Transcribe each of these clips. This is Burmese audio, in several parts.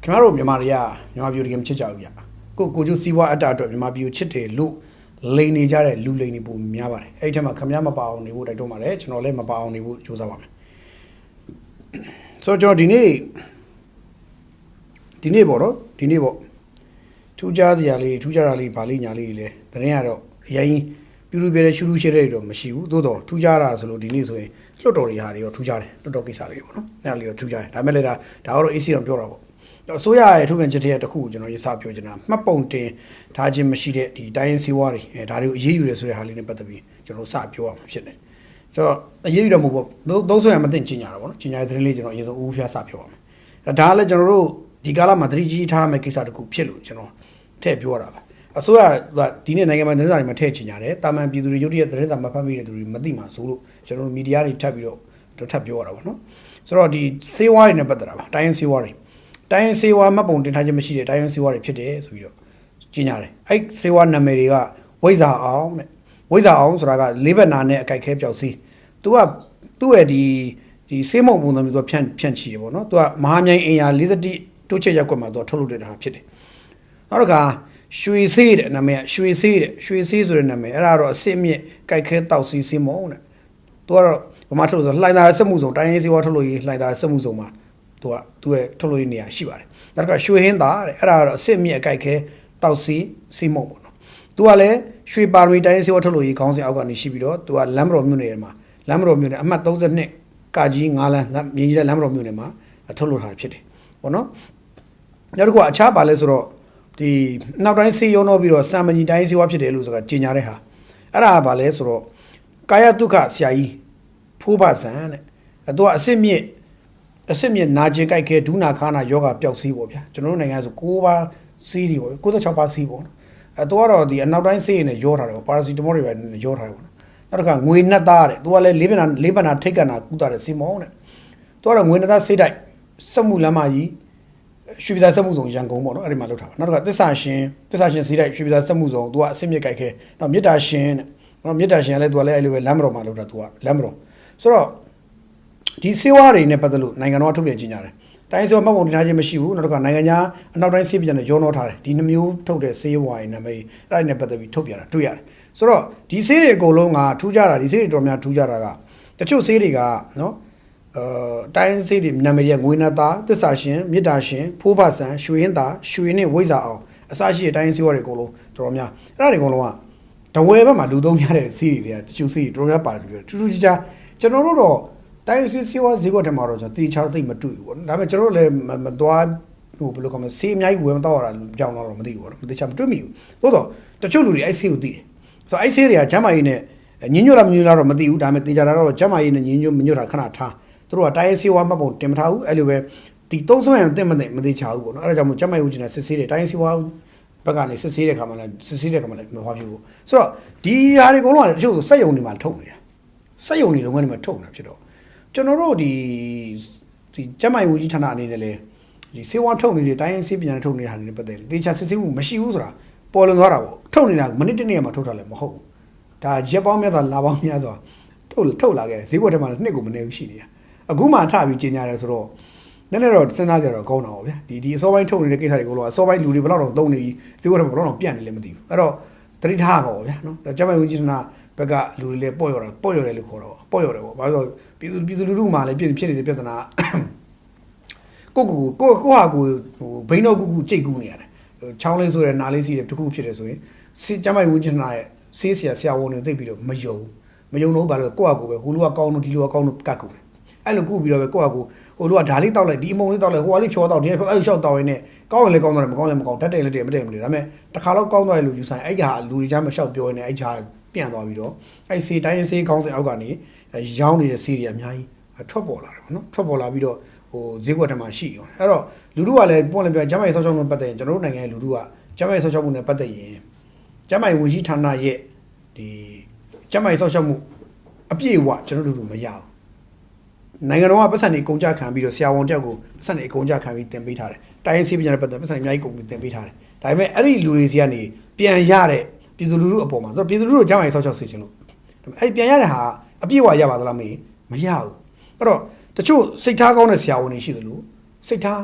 ခင်ဗျားတို့မြန်မာတွေကမြန်မာပြည်တကယ်မချစ်ကြဘူးဗျကိုကျိုးစီးပွားအတ္တအတွက်မြန်မာပြည်ကိုချစ်တယ်လို့လိန်နေကြတဲ့လူလိန်တွေပုံများပါတယ်အဲ့ဒီထက်မှခင်ဗျားမပါအောင်နေဖို့တိုက်တွန်းပါတယ်ကျွန်တော်လည်းမပါအောင်နေဖို့ကြိုးစားပါမယ်ဆိုတော့ကျွန်တော်ဒီနေ့ပေါ့နော်ဒီနေ့ပေါ့ထူးခြားစရာလေးထူးခြားတာလေးဗာလေးညာလေးလေတရင်ကတော့အရင်ပြူပြဲရှူရှဲတဲ့တော့မရှိဘူးသို့တော့ထူးခြားတာဆိုလို့ဒီနေ့ဆိုရင်လွတ်တော်တွေဟာတွေရောထူးခြားတယ်လွတ်တော်ကိစ္စတွေပေါ့နော်အဲ့ဒါလေးတော့ထူးခြားတယ်ဒါပေမဲ့လည်းဒါကတော့ AC တော့ပြောတာပေါ့အစိုးရရဲ့ထုတ်ပြန်ချက်တွေတခုကျွန်တော်ရေးစပြောချင်တာမှတ်ပုံတင်ထားခြင်းမရှိတဲ့ဒီတိုင်းရင်းစည်းဝါးတွေဒါတွေကိုအရေးယူရဆိုတဲ့ဟာလေးနဲ့ပတ်သက်ပြီးကျွန်တော်စပြောရမှာဖြစ်တယ်ဆိုတော့အရေးယူတော့မဟုတ်ဘူးသုံးဆွဲရမသိကျင်ညာတာပေါ့နော်ကျင်ညာတဲ့လေးကျွန်တော်အရင်ဆုံးဦးဖျားစပြောပါမယ်ဒါကလည်းကျွန်တော်တို့ဒီကာလမှာသတိကြီးထားမယ့်ကိစ္စတခုဖြစ်လို့ကျွန်တော်ထည့်ပြောတာပါအစိုးရကဒီနေ့နိုင်ငံမှာသတင်းစာတွေမှာထည့်ချင်ကြတယ်တာမန်ပြည်သူတွေရုပ်တရက်သတင်းစာမှာဖတ်မိတဲ့သူတွေမသိမှာဆိုလို့ကျွန်တော်တို့မီဒီယာတွေထပ်ပြီးတော့ထပ်ပြောရတာပေါ့နော်ဆိုတော့ဒီစေဝါတွေနဲ့ပတ်သက်တာပါတိုင်းရင်းစေဝါတွေတိုင်းရင်းစေဝါမှတ်ပုံတင်ထားခြင်းမရှိတဲ့တိုင်းရင်းစေဝါတွေဖြစ်တယ်ဆိုပြီးတော့ကြီးညာတယ်အဲ့စေဝါနာမည်တွေကဝိဇ္ဇာအောင်တဲ့ဝိဇ္ဇာအောင်ဆိုတာကလေးဘက်နာနဲ့အကြိုက်ခဲပျောက်စီးသူ့ရဲ့ဒီစေးမုံပုံစံမျိုးသူဖြန့်ချီတယ်ပေါ့နော်သူကမဟာမြိုင်အင်ယာ40တိုးချက်ရက်ကွက်မှာသူထုတ်လုပ်တဲ့တာဖြစ်တယ်နောက်တစ်ခါရွှေဆေးတဲ့နာမည်ရွှေဆေးဆိုတဲ့နာမည်အဲ့ဒါတော့အစစ်မြင့်ကြိုက်ခဲတောက်စီစေးမုံတဲ့သူကတော့ဗမာထုတ်လို့ဆိုလှိုင်သာစက်မှုစုံတိုင်းရင်းစေဝါထုတ်လို့ရေးလှိုင်သာစက်မှုစုံမှာသူရဲ့ထုတ်လို့ရေးနေရာရှိပါတယ်နောက်ကရွှေဟင်းသားတဲ့အဲ့ဒါကတော့အစစ်မြင့်အကြိုက်ခဲတောက်စီစေးမုံပေါ့နော်သူကလည်းရွှေပါရမီတိုင်းရင်းစေဝါထုတ်လို့ရေးခေါင်းစဉ်အောက်ကနေရှိပြီးတော့သူကလမ်းမတော်မြို့နယ်မှာလမ်းမတော်မြို့နယ်အမှတ်32ကာကြီး9လမ်းမြေကြီးတဲ့လမ်းမတော်မြို့နယ်မှာထုတ်လို့ထားဖြစ်တယ်ပေါ့နော်နောက်တစ်ခုအခြားပါလဲဆိုတော့ဒီနောက်တိုင်းစေရုံတော့ပြီးတော့စံမကြီးတိုင်းစေဝါဖြစ်တယ်လို့ဆိုတာကြီးညာတဲ့ဟာအဲ့ဒါကဘာလဲဆိုတော့ကာယဒုက္ခဆရာကြီးဖိုးပါဆန်တဲ့သူကအစစ်မြင့်နာကျင်ကြိုက်ခဲဒုနာခါနာယောဂပျောက်စီးပေါ့ဗျာကျွန်တော်တို့နိုင်ငံဆို6ပါးစီးတွေပေါ့96ပါးစီးပေါ့သူကတော့ဒီအနောက်တိုင်းစေးနေရောထားတယ်ပေါ့ပါရာစီတမောတွေပဲရောထားတယ်ပေါ့နောက်တစ်ခါငွေနှက်သားတဲ့သူကလည်းလေးပန်နာထိတ်ကနာကုတာတဲ့စီမောတဲ့သူကတော့ငွေနှက်သားစေးတိုက်စက်မှုလမ်းမကြီးရွှေပြည်သာစက်မှုဆောင်ရန်ကုန်ပေါ့နော်အဲ့ဒီမှာလောက်ထားပါနောက်တစ်ခါသစ္စာရှင်စီးတိုက်ရွှေပြည်သာစက်မှုဆောင်သူကအစစ်မြစ်ကြိုက်ခဲနောက်မေတ္တာရှင်တဲ့နော်မေတ္တာရှင်ကလည်းသူကလည်းအဲ့လိုပဲလမ်းမတော်မှာလောက်တာသူကလမ်းမတော်ဆိုတော့ဒီစေဝါတွေနဲ့ပတ်သက်လို့နိုင်ငံတော်ကထုတ်ပြန်ကြေညာတယ်တိုင်းစေဝါမှတ်ပုံတင်ထားခြင်းမရှိဘူးနောက်တစ်ခါနိုင်ငံခြားအနောက်တိုင်းစေးပြန်နဲ့ရောနှောထားတယ်ဒီနှမျိုးထုတ်တဲ့စေဝါတွေနာမည်အဲ့ဒါနဲ့ပတ်သက်ပြီးထုတ်ပြန်တာတွေ့ရတယ်ဆိုတော့ဒီဆေးတွေအကုန်လုံးကထူးခြားတာဒီဆေးတွေတော်များထူးခြားတာကတချို့ဆေးတွေကနော်တိုင်းဆေးတွေနာမည်တွေကငွေနာသားသစ္စာရှင်မေတ္တာရှင်ဖိုးဖဆန်ရွှေရင်သားရွှေနဲ့ဝိဇ္ဇာအောင်အစရှိတဲ့တိုင်းဆေးဝါးတွေအကုန်လုံးတော်များအဲ့ဒါတွေအကုန်လုံးကတဝဲဘက်မှာလူသုံးများတဲ့ဆေးတွေကတချို့ဆေးတွေတော်များပါတယ်ပြောထူးထူးခြားကျွန်တော်တို့တော့တိုင်းဆေးဝါးဈေးကွက်ထဲမှာတော့ကျွန်တော်တေချာသိမတွေ့ဘူးပေါ့နော်ဒါပေမဲ့ကျွန်တော်တို့လည်းမသွားဟိုဘယ်လိုကောင်းမလဲဆေးအများကြီးဝယ်မတော့ရတာကြောင်းတော့မသိဘူးပေါ့နော်မတေချာမတွေ့မိဘူးသို့တော့တချို့လူတွေအဲ့ဆေးကိုသိတယ်ဆိုတော့အဲ့ဆေးတွေကကျမ်းမာရေးနဲ့ညညွတ်လားမညညွတ်လားတော့မသိဘူးဒါပေမဲ့တေချာတာတော့ကျမ်းမာရေးနဲ့ညညွတ်မညွတ်တာခဏထားသူတို့ကတိုင်းဆေးဝါးမှတ်ပုံတင်မထားဘူးအဲ့လိုပဲဒီသုံးဆွဲရင်တင်မသိချဘူးပေါ့နော်အဲ့ဒါကြောင့်မို့ကျမ်းမာရေးဦးကျင်တဲ့စစ်ဆေးတွေတိုင်းဆေးဝါးဘက်ကနေစစ်ဆေးတဲ့ခါမှာလည်းမဟောပြဘူးဆိုတော့ဒီဟာတွေအကုန်လုံးကတချို့စက်ယုံတွေမှာထုတ်နေတာစက်ယုံတွေလုံးဝနေမှာထုတ်နေတာဖြစ်တော့ကျွန်တော်တို့ဒီကျမ်းမာရေးဦးကြီးဌာနအနေနဲ့လည်းဒီဆေးဝါးထုတ်နေတဲ့တိုင်းဆေးပြန်ထုတ်နေတဲ့ဟာတွေနဲ့ပတ်သက်တယ်တေချာစစ်ဆေးမှုမရှိဘူးဆိုတာပေါ်လွင်သွားတာပေါ့ထုတ်နေတာမိနစ်တစ်နေ့မှာထုတ်တာလည်းမဟုတ်ဘူးဒါရက်ပေါင်းများစွာလာပေါင်းများစွာထုတ်လာခဲ့ဈေးကွက်ထဲမှာနှစ်ကိုမနေဘူးရှိနေတာအခုမှထပြီးကျင်ညာတယ်ဆိုတော့နည်းနည်းတော့စဉ်းစားကြတော့ကောင်းတာပေါ့ဗျာဒီအစောပိုင်းထုတ်နေတဲ့ကိစ္စတွေကတော့အစောပိုင်းလူတွေဘယ်တော့သုံးနေပြီဈေးကွက်ထဲမှာဘယ်တော့ပြန့်နေလဲမသိဘူးအဲ့တော့တတိထားပါပေါ့ဗျာနော်ကျမဝင်ကြီးနာဘက်ကလူတွေလည်းပေါ့ရောတယ်လို့ခေါ်တော့ပေါ့ရောတယ်ပေါ့ဘာလို့ပြည်သူလူထုမှလည်းဖြစ်နေတဲ့ပြဿနာကိုဟာကိုဟိုဘိန်းတော့ကူကြိတ်ကူးနေရတယ်ချောင်းလေးဆိုရယ်နားလေးစီးတယ်တခုဖြစ်တယ်ဆိုရင်ကျမဝင်ကြီးနာရဲ့ဆေးဆရာဝန်တွေသိပြီးတော့မယုံတော့ဘာလို့ကိုယ့်အကူပဲဟိုလူကကောင်းလို့ဒီလူကကောင်းလို့ကတ်ကူတယ်အဲ့လိုကူပြီးတော့ပဲကိုယ့်အကူဟိုလူကဓာလေးတောက်လိုက်ဒီအမုံလေးတောက်လိုက်ဟိုကလေးဖြောတောက်ဒီအဲ့လျှောက်တောက်ရင်းနဲ့ကောင်းရင်လည်းကောင်းတယ်မကောင်းလည်းမကောင်းတတ်တယ်လည်းတယ်မတယ်ဒါပေမဲ့တစ်ခါတော့ကောင်းသွားတယ်လို့ယူဆိုင်အဲ့ဟာလူတွေကြားမှာလျှောက်ပြောနေအဲ့ဟာပြန့်သွားပြီးတော့အဲ့ဆေးတိုင်းဆေးကောင်းစင်အောက်ကနေရောင်းနေတဲ့ဆေးတွေအများကြီးထွက်ပေါ်လာတယ်ပေါ့နော်ထွက်ပေါ်လာပြီးတော့ဟိုဈေးကွက်ထဲမှာရှိရောအဲ့တော့လူတို့ကလည်းပွင့်လည်းပြောကျမ်းမာရေးဆောက်ရှောက်မှုပတ်သက်ရင်ကျွန်တော်တို့နိုင်ငံရဲ့လူတို့ကကျမ်းမာရေးဆောက်ရှောက်မှုနဲ့ပတ်သက်ရင်ကျမ်းမာရေးဝန်ကြီးဌာနရဲ့ဒီကျမ်းမာရေးဆောက်ရှောက်မှုအပြည့်အဝကျွန်တော်တို့မရဘူးနိုင်ငံတော်ကပတ်စံတွေအကုန်ကြခံပြီးတော့ဆရာဝန်တယောက်ကိုပတ်စံတွေအကုန်ကြခံပြီးတင်ပေးထားတယ်တိုင်းဆေးပညာနဲ့ပတ်သက်ပတ်စံတွေအများကြီးကုန်ပြီးတင်ပေးထားတယ်ဒါပေမဲ့အဲ့ဒီလူတွေစီကနေပြန်ရတဲ့ပြည်သူလူထုအပေါ်မှာသူပြည်သူလူထုကျမ်းမာရေးဆောက်ရှောက်စေချင်လို့အဲ့ဒီပြန်ရတဲ့ဟာအပြည့်အဝရပါသလားမရဘူးအဲ့တော့တချို့စိတ်ထားကောင်းတဲ့ဆရာဝန်တွေရှိသလိုစိတ်ထား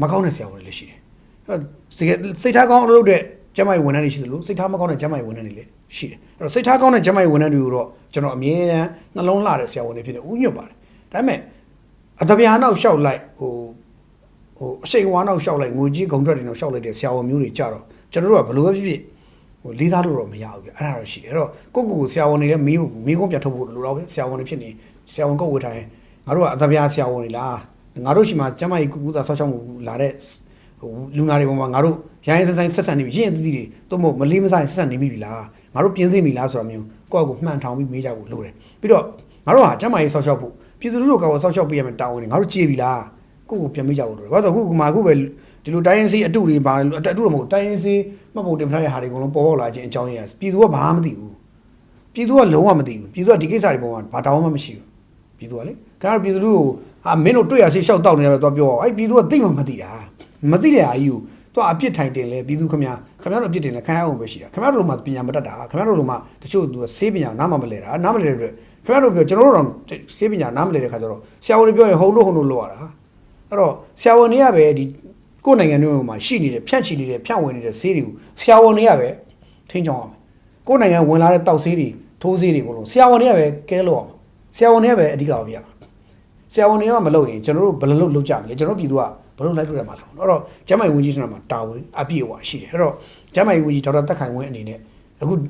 မကောင်းတဲ့ဆရာဝန်တွေလည်းရှိတယ်တကယ်စိတ်ထားကောင်းလို့တဲ့ကျမကြီးဝန်ထမ်းတွေရှိတယ်လို့စိတ်ထားမကောင်းတဲ့ကျမကြီးဝန်ထမ်းတွေလည်းရှိတယ်အဲ့တော့စိတ်ထားကောင်းတဲ့ကျမကြီးဝန်ထမ်းတွေကိုတော့ကျွန်တော်အမြဲတမ်းနှလုံးလှတဲ့ဆရာဝန်တွေဖြစ်နေဥညွတ်ပါတယ်ဒါပေမဲ့အတပြားနောက်လျှောက်လိုက်အရှိန်ဝါနောက်လျှောက်လိုက်ငွေကြီးဂုံထွက်တွေနောက်လျှောက်လိုက်တဲ့ဆရာဝန်မျိုးတွေကြတော့ကျွန်တော်တို့ကဘယ်လိုပဲဖြစ်ဖြစ်လေးစားလို့တော့မရဘူးပြအဲ့ဒါတော့ရှိတယ်အဲ့တော့ကိုဆရာဝန်တွေလည်းမေးခွန်းပြထုတ်ဖို့လိုတော့ပဲဆရာဝန်တွေဖြစ်နေဆရာဝန်ကုတ်ဝတ်ထိုင်ငါတို့ကအတပြားဆရာဝန်တွေလားငါတို့ရှိမှကျမကြီးကူတာဆောက်ချောင်းမှုလာတဲ့လူနာတွေပေါ်မှာငါတို့ရိုင်းဆိုင်ဆက်ဆံနေပြီရင့်တည်တွေတို့မဟုတ်မလေးမစားဆက်ဆံနေပြီလားငါတို့ပြင်းသိပြီလားဆိုတာမျိုးကိုယ့်ကိုမှန်ထောင်ပြီးမေးကြဖို့လိုတယ်ပြီးတော့ငါတို့ဟာကျမကြီးဆောက်ချောက်ဖို့ပြည်သူလူထုကောဆောက်ချောက်ပေးရမယ်တာဝန်တွေငါတို့ကြည်ပြီလားကိုယ့်ကိုပြန်မေးကြဖို့လိုတယ်ဘာလို့အခုပဲဒီလိုတိုင်းရင်းစီအတုတွေပါအတုတော့မဟုတ်တိုင်းရင်းစီမှတ်ပုံတင်ထားတဲ့ဟာတွေအကုန်လုံးပေါ်ပေါက်လာခြင်းအကြောင်းရင်းပြည်သူကဘာမှမသိဘူးပြည်သူကလုံးဝမသိဘူးပြည်သူကဒီကိစ္စတွေပေါ်မှာဘာတောင်းမှမရှိဘူးပြည်သူကလေဒါကပြည်သူလူကိုမင်းတို့တွေ့ရစီရှောက်တောက်နေတယ်ပဲသွားပြောအဲ့ပြည်သူကသိမှမသိတာမသိတဲ့အားကြီးကိုသူကအပြစ်ထိုင်တင်လဲပြည်သူခင်ဗျာတို့အပြစ်တင်လဲခံရအောင်ပဲရှိတာခင်ဗျားတို့လိုမှပညာမတတ်တာခင်ဗျားတို့လိုမှတချို့သူဆေးပညာနားမလဲတာနားမလဲတဲ့အတွက်ခင်ဗျားတို့ပြောကျွန်တော်တို့တော့ဆေးပညာနားမလဲတဲ့ခါကျတော့ဆရာဝန်တွေပြောရင်ဟုတ်လို့လောက်ရတာအဲ့တော့ဆရာဝန်တွေကပဲဒီကိုယ်နိုင်ငံမျိုးမှာရှိနေတဲ့ဖြန့်ချီနေတဲ့ဖြန့်ဝင်နေတဲ့ဆေးတွေကိုဆရာဝန်တွေကပဲထိန်းချောင်းရမယ်ကိုယ်နိုင်ငံဝင်လာတဲ့တောက်ဆေးတွေထိုးဆေးတွေကိုလုံးဆရာဝန်တွေကပဲကဲလို့အောင်ဆရာဝန်တွေကပဲအဓိကပြရမှာဆရာဝန်တွေကမလုပ်ရင်ကျွန်တော်တို့ဘယ်လိုလုပ်ကြမလဲကျွန်တော်ပြည်သူကဘယ်လိုလိုက်လို့ရမှာလဲအဲ့တော့ကျမ်းမာရေးဝန်ကြီးဌာနမှာတာဝန်အပြည့်အဝရှိတယ်အဲ့တော့ကျမ်းမာရေးဝန်ကြီးဒေါက်တာတက်ခိုင်ဝင်းအနေနဲ့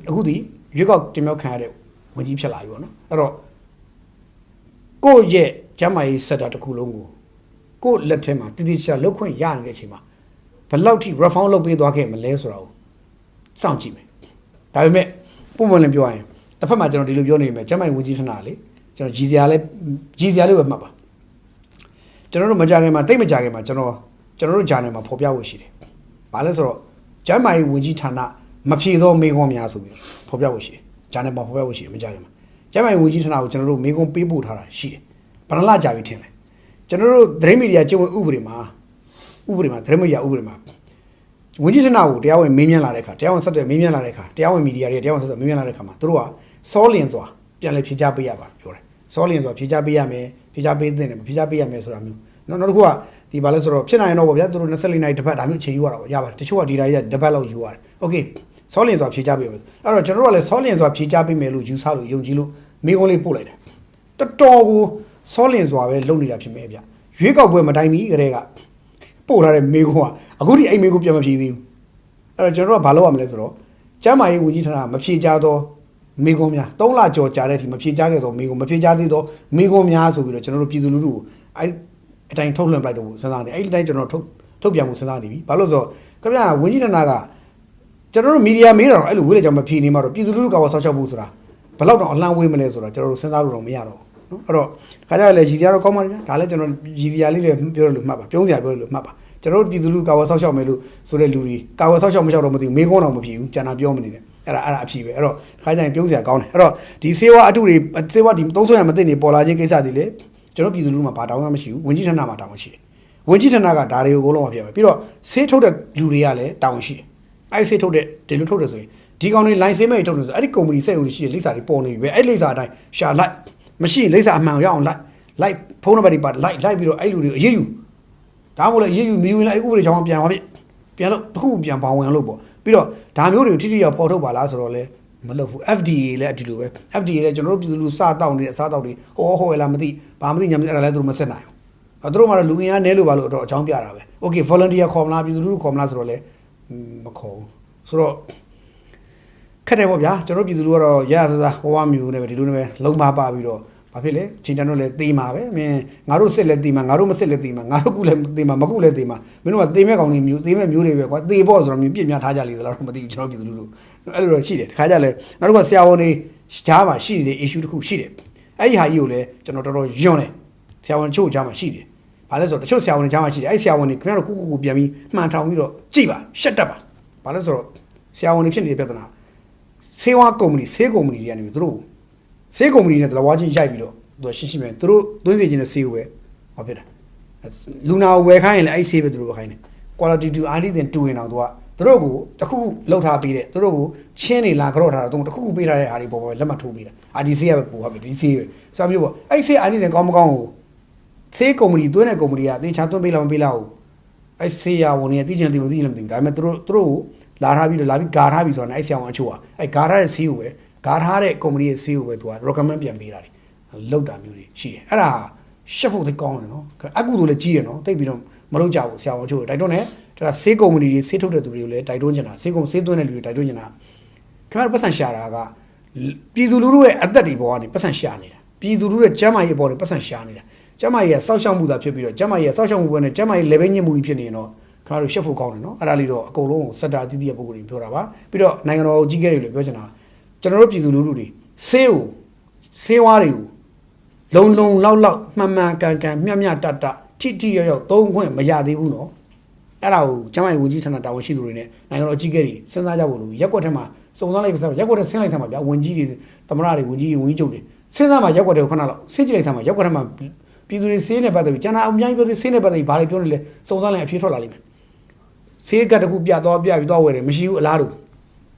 အခုဒီရွေးကောက်တင်မြှောက်ခံရတဲ့ဝန်ကြီးဖြစ်လာပြီပေါ့နော်အဲ့တော့ကိုယ့်ရဲ့ကျမ်းမာရေးစက်တာတစ်ခုလုံးကိုလက်ထဲမှာတည်တည်ချာလောက်ခွင့်ရနေတဲ့အချိန်မှာဘယ်လောက်ထိ reform လုပ်ပေးသွားခဲ့မလဲဆိုတာကိုစောင့်ကြည့်မယ်ဒါပေမဲ့ပုံမှန်လည်းပြောရရင်တစ်ဖက်မှာကျွန်တော်ဒီလိုပြောနေမယ်ကျမ်းမာရေးဝန်ကြီးဌာနလေကျွန်တော်ကြီးစရာလေးပဲမှတ်ပါကျွန်တော်တို့မကြခင်မှာတိတ်မကြခင်မှာကျွန်တော်တို့ဂျာနယ်မှာဖော်ပြဖို့ရှိတယ်။ဘာလဲဆိုတော့ကျမ်းမာရေးဝန်ကြီးဌာနမဖြေသောမေခွန်းများဆိုပြီးဖော်ပြဖို့ရှိတယ်။ဂျာနယ်မှာဖော်ပြဖို့ရှိတယ်မကြခင်မှာကျမ်းမာရေးဝန်ကြီးဌာနကိုကျွန်တော်တို့မေခွန်းပေးပို့ထားတာရှိတယ်။ဘယ်နှလကြာပြီထင်လဲ။ကျွန်တော်တို့သတင်းမီဒီယာကျင့်ဝတ်ဥပဒေမှာသတင်းမီဒီယာဥပဒေမှာဝန်ကြီးဌာနကိုတရားဝင်မေးမြန်းလာတဲ့အခါတရားဝင်ဆက်သွယ်မေးမြန်းလာတဲ့အခါတရားဝင်မီဒီယာတွေတရားဝင်ဆက်သွယ်မေးမြန်းလာတဲ့အခါမှာတို့ကစောလင်စွာပြန်လည်ဖြေကြားပေးရပါပြောတယ်။စောလင်စွာဖြေကြားပေးရမယ်ဖြေကြားပေးတဲ့ဖြေကြားပေးရမယ်ဆိုတာမျိုးနောက်တစ်ခုကဒီဘာလဲဆိုတော့ဖြစ်နိုင်တော့ဗောဗျာသူတို့24နိုင်တစ်ပတ်ဒါမျိုးချိန်ယူရတာဗောရပါတယ်တချို့ကဒီတိုင်းတစ်ပတ်လောက်ယူရတယ်โอเคဆောလင်စွာဖြေချပေးမယ်အဲ့တော့ကျွန်တော်တို့ကလည်းဆောလင်စွာဖြေချပေးမယ်လို့ယူဆလို့ယုံကြည်လို့မိကုန်းလေးပို့လိုက်တာတော်ကိုဆောလင်စွာပဲလုပ်နေတာဖြစ်မယ်ဗျရွေးကောက်ပွဲမတိုင်မီကလေးကပို့ထားတဲ့မိကုန်းကအခုထိအဲ့မိကုန်းပြန်မဖြေသေးဘူးအဲ့တော့ကျွန်တော်တို့ကဘာလုပ်ရမလဲဆိုတော့ကျမ်းမာရေးဝန်ကြီးဌာနမဖြေချတော့မိကုန်းများ3လကြော်ကြာတဲ့အထိမဖြေချခဲ့တော့မိကုန်းမဖြေချသေးတော့မိကုန်းများဆိုပြီးတော့ကျွန်တော်တို့ပြည်သူလူထုကိုအဲ့အတိုင်းထုတ်လွှင့်ပလိုက်တော့စဉ်းစားနေအဲ့ဒီတိုင်းကျွန်တော်ထုတ်ပြန်မှုစဉ်းစားနေပြီဘာလို့ဆိုတော့ခင်ဗျာဝန်ကြီးဌာနကကျွန်တော်တို့မီဒီယာမေးတာတော့အဲ့လိုဝေးလေကြောင်မဖြေနေမှာတော့ပြည်သူလူထုကဆောက်ရှောက်ဖို့ဆိုတာဘယ်လောက်တော့အလှမ်းဝေးမလဲဆိုတာကျွန်တော်တို့စဉ်းစားလို့တော့မရတော့ဘူးနော်အဲ့တော့ခါကြလေရည်စရာတော့ကောင်းပါလိမ့်မယ်ဒါလည်းကျွန်တော်ရည်စရာလေးတွေပြောရလို့မှတ်ပါပြုံးစရာပြောရလို့မှတ်ပါကျွန်တော်တို့ပြည်သူလူထုကဆောက်ရှောက်မယ်လို့ဆိုတဲ့လူတွေကဆောက်ရှောက်မရှောက်တော့မသိဘူးမေးခွန်းတော့မဖြေဘူးကျန်တာပြောမနေနဲ့အဲ့ဒါအဖြေပဲအဲ့တော့ခါကြရင်ပြုံးစရာကောင်းတယ်အဲ့တော့ဒီဆေးဝါးအတုတွေဆေးဝါးဒီသုံးဆွဲရမသိနေပေါ်လာခြင်းကိစ္စတွေလေကျွန်တော်ပြည်သူလူထုမှာဘာတောင်းမှမရှိဘူးဝန်ကြီးဌာနမှာတောင်းရှိတယ်ဝန်ကြီးဌာနကဒါတွေကိုအကုန်လုံးမပြတ်ပဲပြီးတော့ဆေးထုတ်တဲ့လူတွေကလည်းတောင်းရှိတယ်အဲ့ဆေးထုတ်တဲ့ဒီလိုထုတ်တယ်ဆိုရင်ဒီကောင်တွေလိုင်စင်မဲ့ထုတ်တယ်ဆိုအဲ့ဒီကုမ္ပဏီစက်ရုံတွေရှိတဲ့လိပ်စာတွေပေါ်နေပြီပဲအဲ့လိပ်စာအတိုင်းရှာလိုက်မရှိလိပ်စာအမှန်ရအောင်လိုက်ဖုန်းနံပါတ်တွေပါလိုက်ပြီးတော့အဲ့လူတွေအရေးယူဒါမှမဟုတ်လည်းအရေးယူမယူရင်လည်းအဲ့ဥပဒေကြောင်းပြန်သွားပြီပြန်လို့တစ်ခုပြန်ပေါဝင်လို့ပေါ့ပြီးတော့ဒါမျိုးတွေကိုထိထိရောက်ပေါ်ထုတ်ပါလားဆိုတော့လေမလုပ်ဘူး FDA လည်းအတူတူပဲ FDA လည်းကျွန်တော်တို့ပြည်သူလူစားတောက်နေတဲ့အစားတောက်တွေဟောလားမသိဘာမသိညာမသိအဲ့ဒါလည်းသူတို့မဆက်နိုင်ဘူးသူတို့မှတော့လူငင်အားနဲလို့ပါလို့တော့အကြောင်းပြတာပဲ Okay volunteer ခေါ်မလားပြည်သူလူခေါ်မလားဆိုတော့လေမခေါ်ဘူးဆိုတော့ခက်တယ်ပေါ့ဗျာကျွန်တော်ပြည်သူလူကတော့ရရစားဟောဝမျိုးနဲ့ပဲဒီလိုနဲ့ပဲလုံးပါပြီးတော့ဘာဖြစ်လဲချင်းတန်တို့လည်းတေးမှာပဲမင်းငါတို့စစ်လည်းတေးမှာငါတို့မစစ်လည်းတေးမှာငါတို့ကုလည်းတေးမှာမကုလည်းတေးမှာမင်းတို့ကတေးမဲ့ကောင်တွေမျိုးတေးမဲ့မျိုးတွေပဲကွာတေးပေါ့ဆိုတော့မျိုးပြစ်များထားကြလေသလားတော့မသိဘူးကျွန်တော်ပြည်သူလူအဲ့လိုတော့ရှိတယ်တခါကြလဲနောက်တစ်ခါဆရာဝန်တွေကြားမှာရှိနေတဲ့ issue တစ်ခုရှိတယ်အဲ့ဒီဟာကြီးကိုလည်းကျွန်တော်တော်တော်ယွန်းတယ်ဆရာဝန်ချို့ကြားမှာရှိတယ်ဘာလဲဆိုတော့တချို့ဆရာဝန်တွေကြားမှာရှိတယ်အဲ့ဆရာဝန်တွေခင်ဗျားတို့ကုပြန်ပြီးမှန်ထောင်ပြီးတော့ကြည့်ပါရှက်တက်ပါဘာလဲဆိုတော့ဆရာဝန်တွေဖြစ်နေတဲ့ပြဿနာဆေးဝါးကုမ္ပဏီဆေးကုမ္ပဏီတွေကနေပြီးသူတို့ဆေးကုမ္ပဏီနဲ့တလဝါချင်းရိုက်ပြီးတော့သူကရှင်းမယ်သူတို့သွင်းစေခြင်းနဲ့ဆေးကိုပဲဟောဖြစ်တာလူနာကိုဝယ်ခိုင်းရင်လည်းအဲ့ဆေးပဲသူတို့ခိုင်းတယ် quality to artisan တူရင်တော့သူတို့ကိုတခုခုလောက်ထားပေးတယ်သူတို့ကိုချင်းနေလာကြော့ထားတာသူတခုခုပေးထားတဲ့အားတွေပေါ်ပေါ်လက်မှတ်ထိုးပေးတာအာဒီဆေးကပဲပို့ဟာပဲဒီဆေးပဲဆိုမျိုးပေါ့အဲ့ဆေး artisan ကောင်းမကောင်းကိုဆေးကုမ္ပဏီသွင်းတဲ့ကုမ္ပဏီကသေချာသွင်းပေးလားမပေးလားဟုတ် အဲ့ဆေးရဝန်တွေတိကျတယ်မသိဘူးဒါပေမဲ့သူတို့လာထားပြီးတော့လာပြီးဂါထားပြီးဆိုတာအဲ့ဆရာဝန်အချို့ကအဲ့ဂါထားတဲ့ဆေးကိုပဲဂါထားတဲ့ company ရဲ့ဆေးကိုပဲသူက recommend ပြန်ပေးတာတွေလောက်တာမျိုးတွေရှိတယ်အဲ့ဒါရှက်ဖို့သိကောင်းတယ်နော်အကူတို့လည်းကြီးတယ်နော်တိတ်ပြီးတော့မလုပ်ကြဘူးဆရာဝန်အချို့တိုက်တွန်းတယ်ဒါဆေး company တွေဆေးထုတ်တဲ့သူတွေကိုလည်းတိုက်တွန်းချင်တာဆေးသွင်းတဲ့လူတွေတိုက်တွန်းချင်တာခင်ဗျားပတ်စံရှာတာကပြည်သူလူထုရဲ့အသက်တွေပေါ်ကနေပတ်စံရှာနေတာပြည်သူလူထုရဲ့ကျန်းမာရေးပေါ်ကနေပတ်စံရှာနေတာကျန်းမာရေးဆောက်ရှောက်မှုသာဖြစ်ပြီးတော့ကျန်းမာရေးဆောက်ရှောက်မှုပေါ်နဲ့ကျန်းမာရေး level ညစ်မှုကြီးဖြစ်နေရင်တော့ခင်ဗျားတို့ရှက်ဖို့ကောင်းတယ်နော်အဲ့ဒါလေးတော့အကုန်လုံးစက်တာအသီးသီးရဲ့ပုံကိုယ်တွေပြောတာပါပြီးတော့နိုင်ငံတော်ကြီးခဲ့တွေလည်းပြောချင်တာကျွန်တော်တို့ပြည်သူလူထုတွေဆေးဝါးတွေကိုလုံလောက်မှန်ကန်မျှတထိရောက်သုံးခွင့်မရသေးဘူးနော်အဲ့ဒါကိုကျမကြီးဝန်ကြီးဌာနတာဝန်ရှိသူတွေနဲ့နိုင်ငံတော်အကြီးအကဲတွေစဉ်းစားကြဖို့လို့ရက်ကွက်ထဲမှာစုံစမ်းလိုက်ပါရက်ကွက်ထဲဆင်းလိုက်ဆမ်းပါဗျာဝန်ကြီးတွေသမရတွေဝန်ကြီးချုပ်တွေစဉ်းစားမှာရက်ကွက်ထဲကိုခဏလောက်ဆင်းကြည့်လိုက်ဆမ်းပါရက်ကွက်ထဲမှာပြည်သူတွေဆေးနဲ့ပတ်သက်ပြီးကျန်တာအများကြီးပြောသေးဆေးနဲ့ပတ်သက်ပြီးဘာတွေပြောနေလဲစုံစမ်းလိုက်အဖြေထွက်လာလိမ့်မယ်ဆေးကတကူပြပြီးတော့ဝယ်တယ်မရှိဘူးအလားတ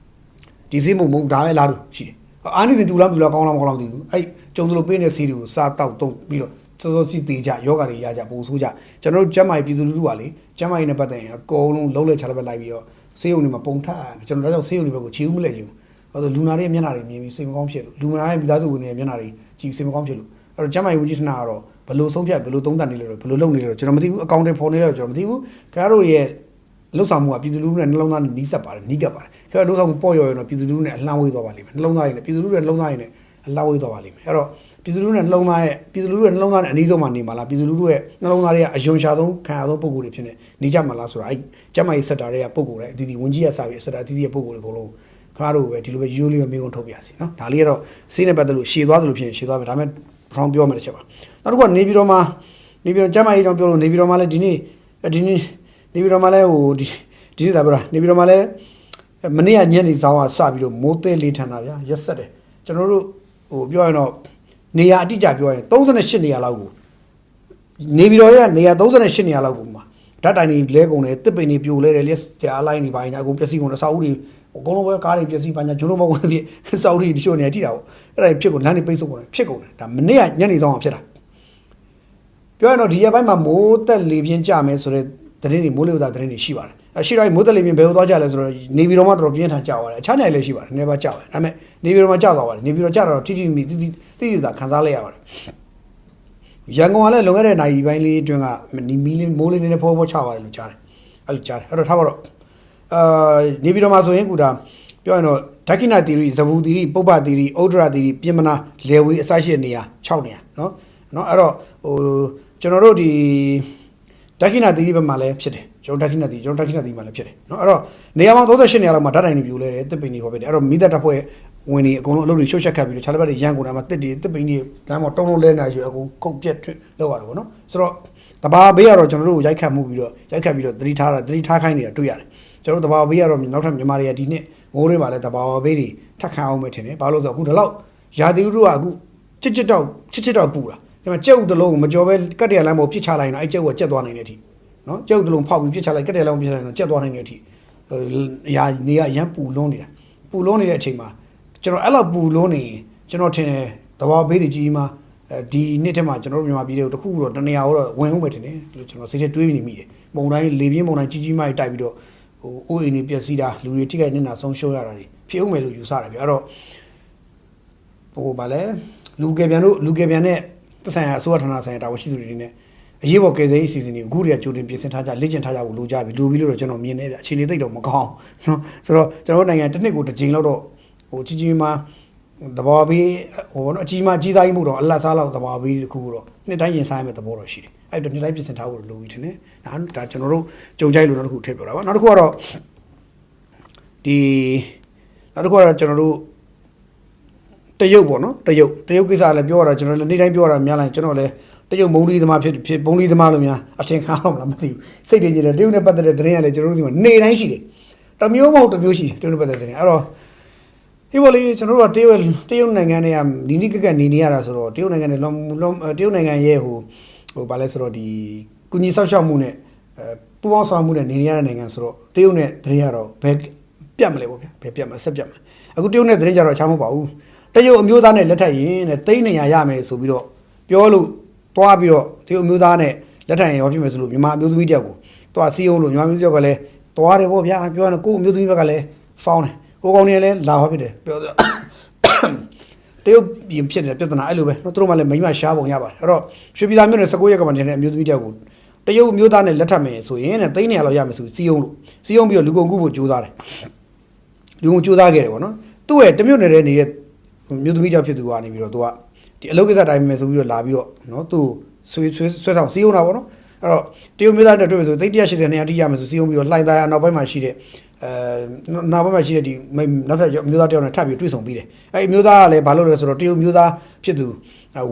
ူဒီဆေးမဟုတ်ဒါပဲအလားတူရှိတယ်အာနိသင်တူလားကောင်းလားမကောင်းလားမသိဘူးအဲ့ကျုံတို့လိုပေးနေတဲ့ဆေးတွေကိုစားတောက်တုံးပြီးတော့စောစီတေးကြယောဂတွေရကြပို့ဆိုးကြကျွန်တော်တို့ကျမ်းမာရေးပြည်သူလူထုကလေကျမ်းမာရေးနဲ့ပတ်သက်ရင်အကုန်လုံးလုံးလဲချလိုက်ပဲလိုက်ပြီးတော့ဆေးရုံတွေမှာပုံထားကျွန်တော်တို့ကြောင့်ဆေးရုံတွေဘက်ကိုခြေဦးမလဲချင်ဘူးဘာလို့လူနာတွေမျက်နှာတွေမြင်ပြီးစိတ်မကောင်းဖြစ်လို့လူနာရဲ့မိသားစုဝင်တွေမျက်နှာတွေကြည့်စိတ်မကောင်းဖြစ်လို့အဲ့တော့ကျမ်းမာရေးဝန်ကြီးဌာနကတော့ဘယ်လိုဆုံးဖြတ်ဘယ်လိုသုံးသပ်နေလဲဘယ်လိုလုပ်နေလဲကျွန်တော်မသိဘူးအကောင့်တွေဖော်နေလဲကျွန်တော်မသိဘူးခင်ဗျားတို့ရဲ့လှုပ်ဆောင်မှုကပြည်သူလူထုနဲ့နှလုံးသားနဲ့နီးစပ်ပါတယ်နီးကပ်ပါတယ်ခင်ဗျားလှုပ်ဆောင်မှုပေါ့ရော်တော့ပြည်သူလူထုနဲ့အလှမ်းဝေးသွားပါလိမ့်မယ်နှလုံးသားရည်နဲ့ပြည်သူလူထုနဲ့နှလုံးသားရည်နဲ့အလှမ်းဝေးသွားပါလိမ့်မယ်အဲ့တော့ပြည်သူလူထုနဲ့နှလုံးသားနဲ့အနည်းဆုံးမှနေမှာလားပြည်သူလူထုရဲ့နှလုံးသားတွေကအယွန်ရှာဆုံးခံရဆုံးပုံကိုယ်တွေဖြစ်နေကြမှာလားဆိုတာအဲ့ကျမကြီးစက်တာတွေကပုံကိုယ်တွေအတီးတီဝန်ကြီးရစာပြီးစက်တာအတီးတီရဲ့ပုံကိုယ်တွေအကုန်လုံးခင်ဗျားတို့ပဲဒီလိုပဲရိုးလေးပဲမေးခွန်းထုတ်ပြစီနော်ဒါလေးကတော့စေးနဲ့ပတ်သက်လို့ရှည်သွားသလိုဖြစ်ရင်ရှည်သွားပြီဒါပေမဲ့ဖောင်းပြောမယ်တစ်ချက်ပါနောက်တစ်ခုကနေပြည်တော်ကျမကြီးကြောင့်ပြောလို့နေပြည်တော်မှာလည်းဒီနေ့နေပြည်တော်မှာလည်းဟိုဒီနေ့သာပြောတာနေပြည်တော်မှာလည်းမနေ့ကညနေဆောင်ကစပြီးတော့မိုးသေးလေးထန်တာဗျာရက်ဆက်တယ်ကျွန်တော်တို့ဟိုပြောရင်တော့နေရာအတိအကျပြောရင်38နေရာလောက်ကိုနေပြည်တော်ရဲ့နေရာ38နေရာလောက်ကိုမှာဓာတ်တိုင်တွေလဲကုန်တယ်တစ်ပိန်တွေပြိုလဲတယ်လက်ကြားလိုင်းတွေပါညာအကုန်ပျက်စီးကုန်တယ်အစာအုပ်တွေအကုန်လုံးပဲကားတွေပျက်စီးပါညာဂျုံလုံးမကုန်ပြည့်စောက်တွေတချို့နေရာထိတာပေါ့အဲ့ဒါဖြစ်ကုန်လမ်းတွေပိတ်ဆို့ကုန်တယ်ဖြစ်ကုန်တယ်ဒါမနေ့ကညနေဆောင်ဖြစ်တာပြောရင်တော့ဒီရက်ပိုင်းမှာမိုးတက်လေပြင်းကြမယ်ဆိုတဲ့သတင်းတွေမိုးလေဝသသတင်းတွေရှိပါတယ်ရှိတိုင်းမိုးတက်လေပြင်းဘယ်လိုသွားကြလဲဆိုတော့နေပြည်တော်မှာတော်တော်ပြင်းထန်ကြသွားတယ်အခြားနေရာလည်းရှိပါတယ်နေပါကြပါတယ်ဒါပေမဲ့နေပြည်တော်မှာကြသွားပါတယ်နေပြည်တော်ကြတော့တိတိသာခံစားလိုက်ရပါတယ်ရန်ကုန်ကလည်းလွန်ခဲ့တဲ့နိုင်ပိုင်းလေးအတွင်းကမိုးလေးနဲ့ဖောချပါတယ်လို့ကြားတယ်အဲ့လိုကြားတယ်အဲ့တော့ထားပါတော့နေပြည်တော်မှာဆိုရင်ကူတာပြောရင်တော့ဒက္ခိဏသီရိဇဘူသီရိပုပ္ပသီရိဩဒရာသီရိပြင်မနာလေဝေးအစရှိတဲ့နေရာ6နေရာနော်အဲ့တော့ဟိုကျွန်တော်တို့ဒီဒက္ခိဏသီရိဘက်မှာလည်းဖြစ်တယ်ကျွန်တော်ဒက္ခိဏသီရိမှာလည်းဖြစ်တယ်နော်အဲ့တော့နေရာပေါင်း38နေရာလောက်မှာဓာတ်တိုင်တွေပြိုလဲတယ်တစ်ပိန်တွေဟောဖြစ်တယ်အဲ့တော့မိသက်တပ်ဖွဲ့ဝင်တွေအကုန်လုံးအလုပ်တွေရှုပ်ချက်ခတ်ပြီးတော့ခြားလက်ဘက်တွေရန်ကုန်တာမှာတစ်ပိန်တွေလမ်းပေါ်တုံးလဲနေရှိအကုန်ခုတ်ပြက်လောက်ရတယ်ပေါ့နော်ဆိုတော့တဘာဘေးကတော့ကျွန်တော်တို့ရိုက်ခတ်ပြီးတော့သတိထားခိုင်းနေတာတွေ့ရတယ်ကျွန်တော်တို့တဘာဘေးကတော့နောက်ထပ်မြန်မာတွေကဒီနှစ်မိုးတွေမှာလည်းတဘာဘေးတွေထပ်ခံအောင်မယ်ထင်တယ်ဘာလို့ဆိုတော့အခုဒီလောက်ရာသီဥတုကအခုချစ်တော့ပူတာဒါပေမဲ့ကြက်ဥတလုံးမကြော်ပဲကတ်တရလမ်းပေါ်ပြစ်ချလိုက်ရင်အဲ့ကြက်ဥကကြက်သွားနိုင်တဲ့အထိနော်ကြက်ဥတလုံးဖောက်ပြီးပြစ်ချလိုက်ကတ်တရလမ်းပေါ်ပြစ်ချလိုက်ရင်ကြက်သွားနိုင်တဲ့အထိနေရရမ်းပူလုံးနေတဲ့အချိန်မှာကျွန်တော်အဲ့လောက်ပူလုံးနေရင်ကျွန်တော်ထင်တယ်တဘာဘေးတွေကြီးမှာဒီနှစ်ထဲမှာကျွန်တော်တို့မြန်မာပြည်တွေကိုတခုတော့တနေရာတော့ဝင်အောင်ပဲထင်တယ်လို့ကျွန်တော်စိတ်ထဲတွေးနေမိတယ်မုံတိုင်းလေပြင်းမုံတိုင်းကြီးမိုက်တိုက်ပြီးတော့ဟိုအိုးအိမ်တွေပျက်စီးတာလူတွေထိခိုက်နေတာဆုံးရှုံးရတာတွေဖြစ်အောင်မယ်လို့ယူဆတယ်ဗျအဲ့တော့ဟိုဗာလဲလူကယ်ပြန်နဲ့သက်ဆိုင်ရာအစိုးရဌာနဆိုင်ရာတာဝန်ရှိသူတွေနဲ့အရေးပေါ်ကယ်ဆယ်ရေးအစီအစဉ်တွေအခုတည်းကကြိုတင်ပြင်ဆင်ထားကြလေ့ကျင့်ထားကြဖို့လိုကြပြီလို့တော့ကျွန်တော်မြင်နေဗျအခြေအနေသိတော့မကောင်းနော်ဆိုတော့ကျွန်တော်တို့နိုင်ငံတစ်နှစ်ကိုတစ်ကြိမ်လောက်တော့ဟိုကြီးမားတဘာဘေးဟိုနော်အကြီးကြီးသားကြီးမှုတော့အလတ်စားလောက်တဘာဘေးတခုတော့နှစ်တိုင်းရင်ဆိုင်မဲ့သဘောတော့ရှိတယ်အဲ့တော့နှစ်တိုင်းပြင်ဆင်ထားဖို့လိုပြီထင်တယ်ဒါကျွန်တော်တို့ကြုံကြိုက်လို့နောက်တစ်ခုထည့်ပြောတာပါနောက်တစ်ခုကတော့ကျွန်တော်တို့တရုတ်ပေါ့နော်တရုတ်ကိစ္စလည်းပြောရတာကျွန်တော်လည်းနေ့တိုင်းပြောရတာများလိုက်ကျွန်တော်လည်းတရုတ်မုံလီသမားဖြစ်ဘုံလီသမားလို့များအထင်ခံအောင်လားမသိဘူးစိတ်တည်ကြည်တယ်တရုတ်နဲ့ပတ်သက်တဲ့သတင်းကလည်းကျွန်တော်တို့စီမှာနေတိုင်းရှိတယ်တစ်မျိုးမဟုတ်တစ်မျိုးရှိတယ်တရုတ်နဲ့ပတ်သက်တဲ့သတင်းအဲ့တော့ဒီပေါ်လေးကျွန်တော်တို့ကတရုတ်နိုင်ငံနဲ့နီးကပ်နေရတာဆိုတော့တရုတ်နိုင်ငံနဲ့တရုတ်နိုင်ငံရဲ့ဟိုဘာလဲဆိုတော့ဒီကုညီဆောက်ရှောက်မှုနဲ့ပူးပေါင်းဆောင်မှုနဲ့နေရတဲ့နိုင်ငံဆိုတော့တရုတ်နဲ့သတင်းရတော့ဘယ်ပြတ်မလဲပေါ့ဗျာဘယ်ပြတ်မလဲဆက်ပြတ်မလဲအခုတရုတ်နဲ့သတင်းကြတော့အချားမဟုတ်ပါဘူးတရုတ်အမျိုးသားနဲ့လက်ထပ်ရင်တဲ့သိန်းနေရမယ်ဆိုပြီးတော့ပြောလို့တွားပြီးတော့တရုတ်အမျိုးသားနဲ့လက်ထပ်ရင်ရောဖြစ်မယ်ဆိုလို့မြန်မာအမျိုးသမီးတယောက်ကို တော့စီယုံလို့ညီမမျိုးကြောက်ကလည်းသွားတယ်ပေါ့ဗျာပြောရင်ကိုမျိုးသမီးဘက်ကလည်းဖောင်းတယ်ဟိုကောင်တွေလည်းလာဟောဖြစ်တယ်ပြောတော့တရုတ်ပြင်ဖြစ်နေတဲ့ပြဿနာအဲ့လိုပဲသူတို့မှလည်းမိမရှားပုံရပါတယ်အဲ့တော့ရွှေပြည်သာမြို့နယ်19ရက်ကမှနေတဲ့အမျိုးသမီးတယောက်ကိုတရုတ်မျိုးသားနဲ့လက်ထပ်မယ်ဆိုရင်တဲ့သိန်း200လောက်ရမယ်ဆိုစီယုံလို့စီယုံပြီးတော့လူကုန်ကူဖို့ကြိုးစားတယ်လူကုန်ကြိုးစားခဲ့တယ်ပေါ့နော်သူ့ရဲ့တမျိုးနယ်တဲ့နေတဲ့မျိုးသမီးတယောက်ဖြစ်သူကနေပြီးတော့သူကဒီအလုပ်ကိစ္စတိုင်းမယ်ဆိုပြီးတော့လာပြီးတော့နော်သူ့ဆွဲဆောင်စီယုံတာပေါ့နော်အဲ့တော့တရုတ်မျိုးသားနဲ့တွေ့မယ်ဆိုသိန်း180 200တိရမယ်ဆိုစီယုံပြီးတော့လှိုင်သားရနောက်ပိုင်းမှာရှိတဲ့နောက်ပိုင်းမှာရှိတဲ့ဒီနောက်ထပ်မျိုးသားတယောက်နဲ့ထပ်ပြီးတွေ့ဆုံပြီးတယ်အဲ့မျိုးသားကလည်းဘာလို့လဲဆိုတော့တရုတ်မျိုးသားဖြစ်သူ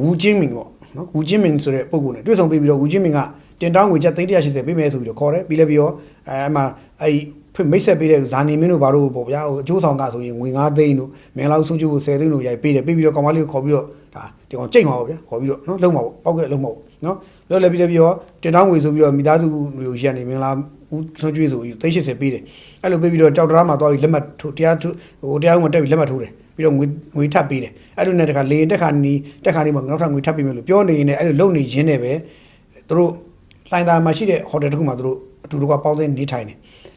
ဝူကျင်းမင်ပေါ့နော်ဝူကျင်းမင်ဆိုတဲ့ပုံကိုနဲ့တွေ့ဆုံပြီးတော့ဝူကျင်းမင်ကတင်တောင်းငွေကျပ်သိန်း180ပေးမယ်ဆိုပြီးတော့ခေါ်တယ်ပြီးလည်းပြီးတော့အဲ့မှာအဲ့မိတ်ဆက်ပေးတဲ့ဇာနေမင်းတို့ဘာလို့ပေါ့ဗျာဟိုအကျိုးဆောင်ကဆိုရင်ငွေ9သိန်းတို့မင်္ဂလာဆုံးကျိုးကို10သိန်းတို့ရိုက်ပေးတယ်ပေးပြီးတော့ကောင်မလေးကိုခေါ်ပြီးတော့ဒါဒီကောင်ကြိတ်မှာပေါ့ဗျာခေါ်ပြီးတော့နော်လုံးမှာပေါ့ပောက်ကလုံးမှာပေါ့နော်လောလည်းပြီးလည်းပြီးတော့တင်တောင်းငွေဆိုပြီးတော့မိသားစုတွေကိုရက်နေမင်္ဂလာဦးဆုံးကျွေးဆိုသိန်း80ပေးတယ်အဲ့လိုပေးပြီးတော့ကြောက်တရားမှာသွားပြီးလက်မှတ်ထိုးတရားဥမှာတက်ပြီးလက်မှတ်ထိုးတယ်ပြီးတော့ငွေထပ်ပေးတယ်အဲ့လိုနဲ့တခါလေရင်တက်ခါနေမှာနောက်ထပ်ငွေထပ်ပေးမယ်လို့ပြောနေရင်လည်းအဲ့လိုလုံနေရင်းနဲ့ပဲသူတို့လှိုင်သာမှာရှိတဲ့ဟိုတယ်တစ်ခုမှာသူတို့အတူတူကပေါင်းသိနေထိုင်နေ